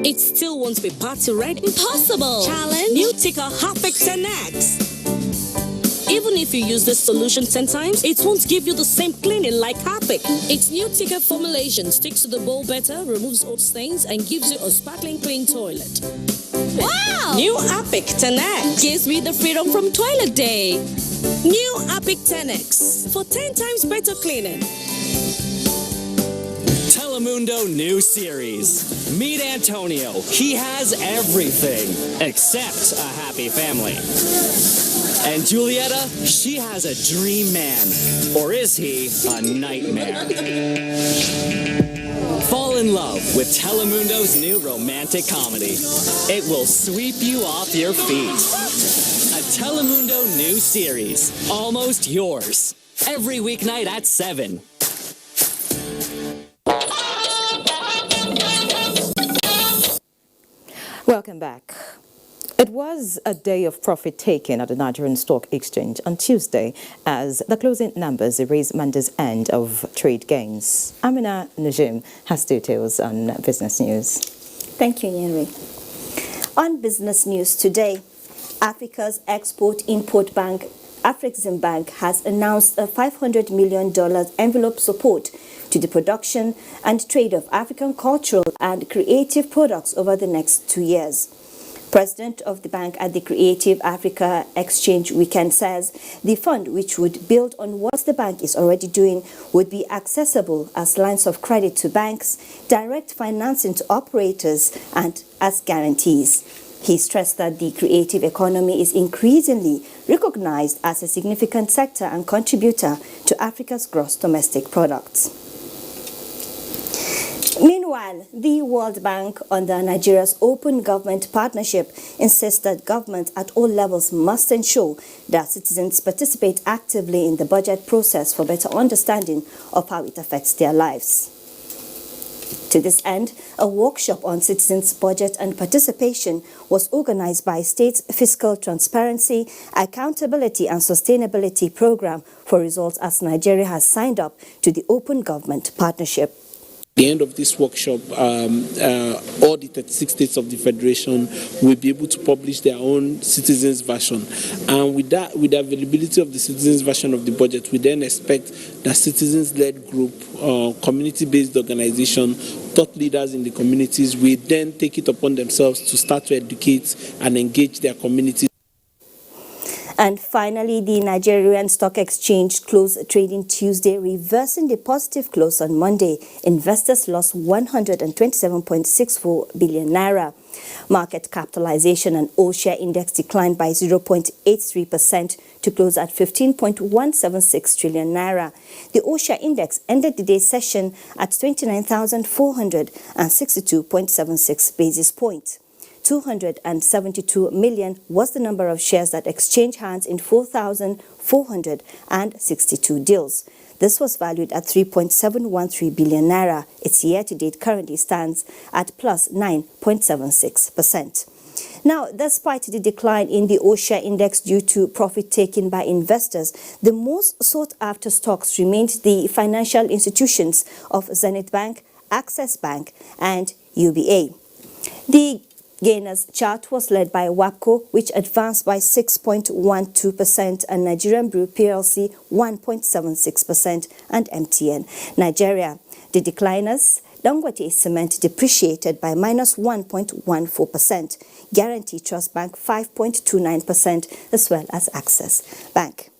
it still won't be party ready. Impossible! Challenge? New Tika Harpic 10X. Even if you use this solution 10 times, it won't give you the same cleaning like Harpic. Its new Tika formulation sticks to the bowl better, removes old stains, and gives you a sparkling clean toilet. Wow! New Harpic 10X Gives me the freedom from toilet day. New Harpic 10X for 10 times better cleaning. Telemundo new series. Meet Antonio. He has everything except a happy family. And Julieta, she has a dream man. Or is he a nightmare? Fall in love with Telemundo's new romantic comedy. It will sweep you off your feet. A Telemundo new series. Almost yours. Every weeknight at 7. Welcome back. It was a day of profit taking at the Nigerian Stock Exchange on Tuesday as the closing numbers erased Monday's end of trade gains. Amina Najim has details on business news. Thank you, Henry. On business news today, Africa's Export-Import Bank, Afrexim Bank, has announced a $500 million envelope support to the production and trade of African cultural and creative products over the next 2 years. President of the bank at the Creative Africa Exchange Weekend says the fund, which would build on what the bank is already doing, would be accessible as lines of credit to banks, direct financing to operators, and as guarantees. He stressed that the creative economy is increasingly recognized as a significant sector and contributor to Africa's gross domestic product. Meanwhile, the World Bank, under Nigeria's Open Government Partnership, insists that government at all levels must ensure that citizens participate actively in the budget process for better understanding of how it affects their lives. To this end, a workshop on citizens' budget and participation was organized by State's Fiscal Transparency, Accountability and Sustainability Program for Results as Nigeria has signed up to the Open Government Partnership. At the end of this workshop, all the 36 states of the Federation will be able to publish their own citizens' version. And with that, with the availability of the citizens' version of the budget, we then expect that citizens-led group, community-based organization, thought leaders in the communities will then take it upon themselves to start to educate and engage their communities. And finally, the Nigerian Stock Exchange closed trading Tuesday, reversing the positive close on Monday. Investors lost 127.64 billion naira. Market capitalization and all-share index declined by 0.83% to close at 15.176 trillion naira. The all-share index ended the day's session at 29,462.76 basis points. 272 million was the number of shares that exchanged hands in 4,462 deals. This was valued at 3.713 billion naira. Its year-to-date currently stands at plus 9.76%. Now, despite the decline in the OSHA index due to profit taken by investors, the most sought-after stocks remained the financial institutions of Zenith Bank, Access Bank, and UBA. The gainers chart was led by WAPCO, which advanced by 6.12%, and Nigerian Brew PLC 1.76%, and MTN Nigeria. The decliners, Dangote Cement depreciated by minus 1.14%, Guarantee Trust Bank 5.29%, as well as Access Bank.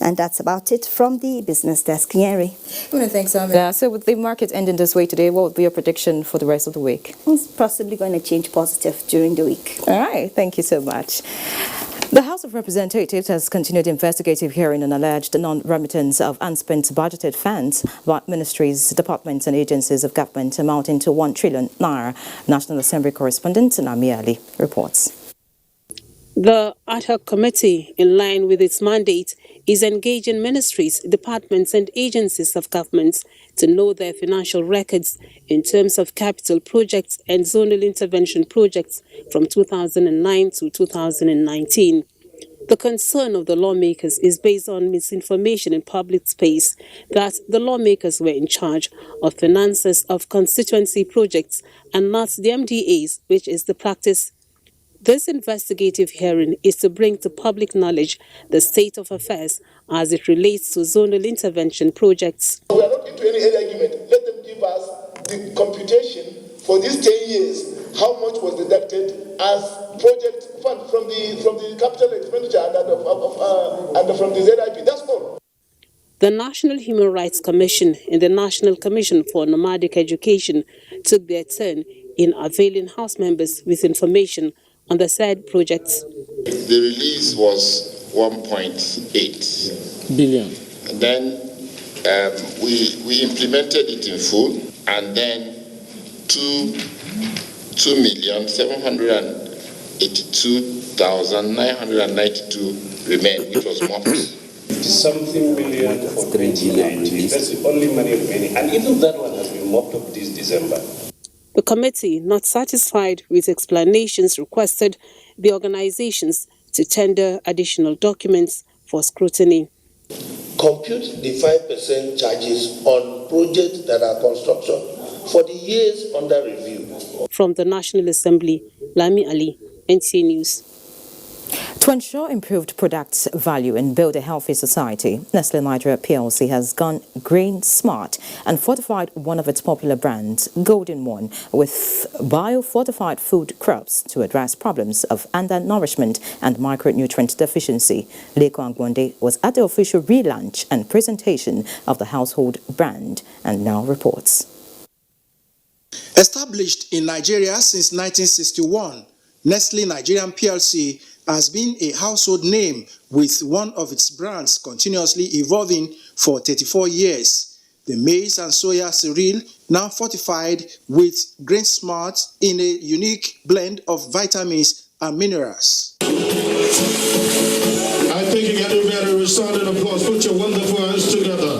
And that's about it from the business desk. Nyeri. Thanks, Amina. So with the market ending this way today, what would be your prediction for the rest of the week? It's possibly going to change positive during the week. All right. Thank you so much. The House of Representatives has continued investigative hearing on alleged non-remittance of unspent budgeted funds by ministries, departments and agencies of government amounting to 1 trillion naira. National Assembly correspondent Nami Ali reports. The ad hoc committee, in line with its mandate, is engaging ministries, departments and agencies of government to know their financial records in terms of capital projects and zonal intervention projects from 2009 to 2019. The concern of the lawmakers is based on misinformation in public space that the lawmakers were in charge of finances of constituency projects and not the MDAs, which is the practice. This investigative hearing is to bring to public knowledge the state of affairs as it relates to zonal intervention projects. We are not into any argument. Let them give us the computation for these 10 years. How much was deducted as project fund from the capital expenditure and from the ZIP? That's all. The National Human Rights Commission and the National Commission for Nomadic Education took their turn in availing House members with information on the said projects. The release was 1.8 billion. And then we implemented it in full, and then 2,782,992 remained, which was mocked. Something billion for 2019. That's the only money remaining, and even that one has been mopped up this December. The committee, not satisfied with explanations, requested the organizations to tender additional documents for scrutiny. Compute the 5% charges on projects that are construction for the years under review. From the National Assembly, Lami Ali, NTA News. To ensure improved product value and build a healthy society, Nestle Nigeria PLC has gone green smart and fortified one of its popular brands, Golden One, with bio-fortified food crops to address problems of undernourishment and micronutrient deficiency. Leko Angwande was at the official relaunch and presentation of the household brand and now reports. Established in Nigeria since 1961, Nestle Nigerian PLC has been a household name, with one of its brands continuously evolving for 34 years. The maize and soya cereal, now fortified with Grain Smart in a unique blend of vitamins and minerals. I think you can do better with sound and applause. Put your wonderful hands together.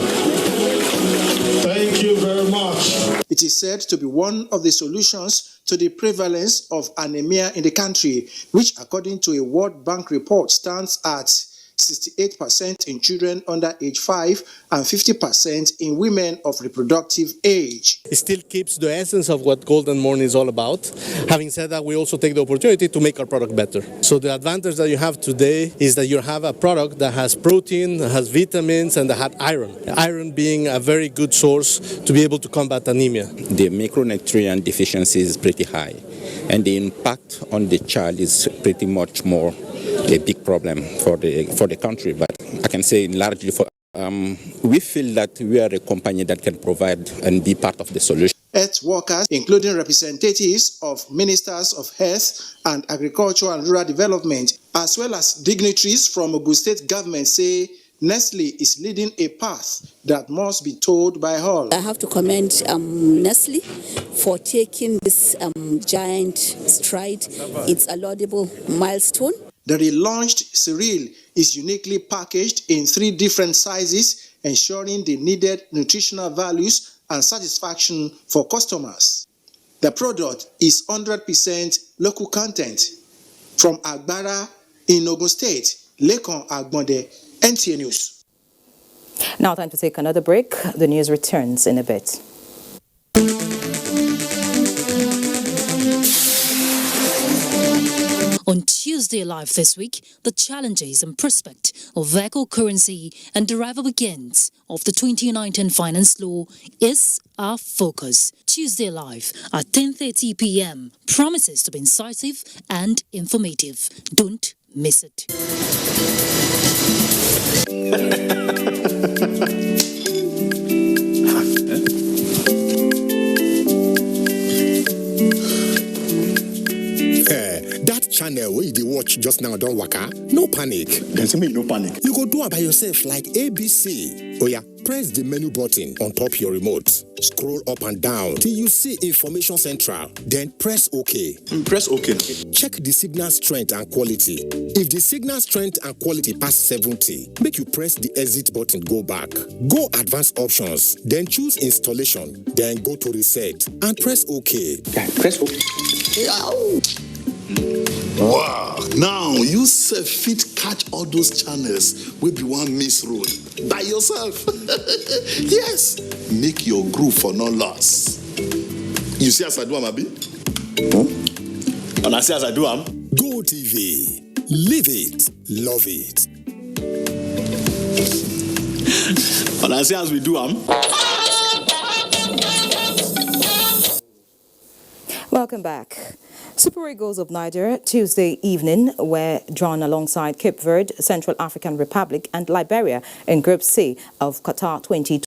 Thank you very much. It is said to be one of the solutions to the prevalence of anemia in the country, which according to a World Bank report stands at 68% in children under age 5 and 50% in women of reproductive age. It still keeps the essence of what Golden Morn is all about. Having said that, we also take the opportunity to make our product better. So the advantage that you have today is that you have a product that has protein, that has vitamins, and that has iron. Iron being a very good source to be able to combat anemia. The micronutrient deficiency is pretty high, and the impact on the child is pretty much more a big problem for the country, but I can say largely for we feel that we are a company that can provide and be part of the solution. Health workers, including representatives of ministers of health and agriculture and rural development, as well as dignitaries from Ogun State government, say Nestle is leading a path that must be told by all. I have to commend Nestle for taking this giant stride. It's a laudable milestone. The relaunched cereal is uniquely packaged in 3 different sizes, ensuring the needed nutritional values and satisfaction for customers. The product is 100% local content, From Agbara in Ogun State, Lekon Agbonde, NTA News. Now time to take another break. The news returns in a bit. On Tuesday Live this week, the challenges and prospect of eco currency and derivable gains of the 2019 finance law is our focus. Tuesday Live at 10:30 p.m. promises to be incisive and informative. Don't miss it. That channel where you watch just now don't waka, no panic. Then say me no panic. You go do it by yourself like ABC. Oh yeah, press the menu button on top your remote. Scroll up and down till you see Information Central. Then press OK. Press OK. Check the signal strength and quality. If the signal strength and quality pass 70, make you press the exit button, go back. Go advanced options, then choose installation, then go to reset and press OK. Yeah, press OK. Wow, now you sef fit catch all those channels wey be one miss road by yourself. Yes, make your groove for no loss. You see as I do am, abi? And I see as I do am. Go TV, live it, love it. And I see as we do am. Welcome back. Super Eagles of Niger Tuesday evening were drawn alongside Cape Verde, Central African Republic and Liberia in Group C of Qatar 2020.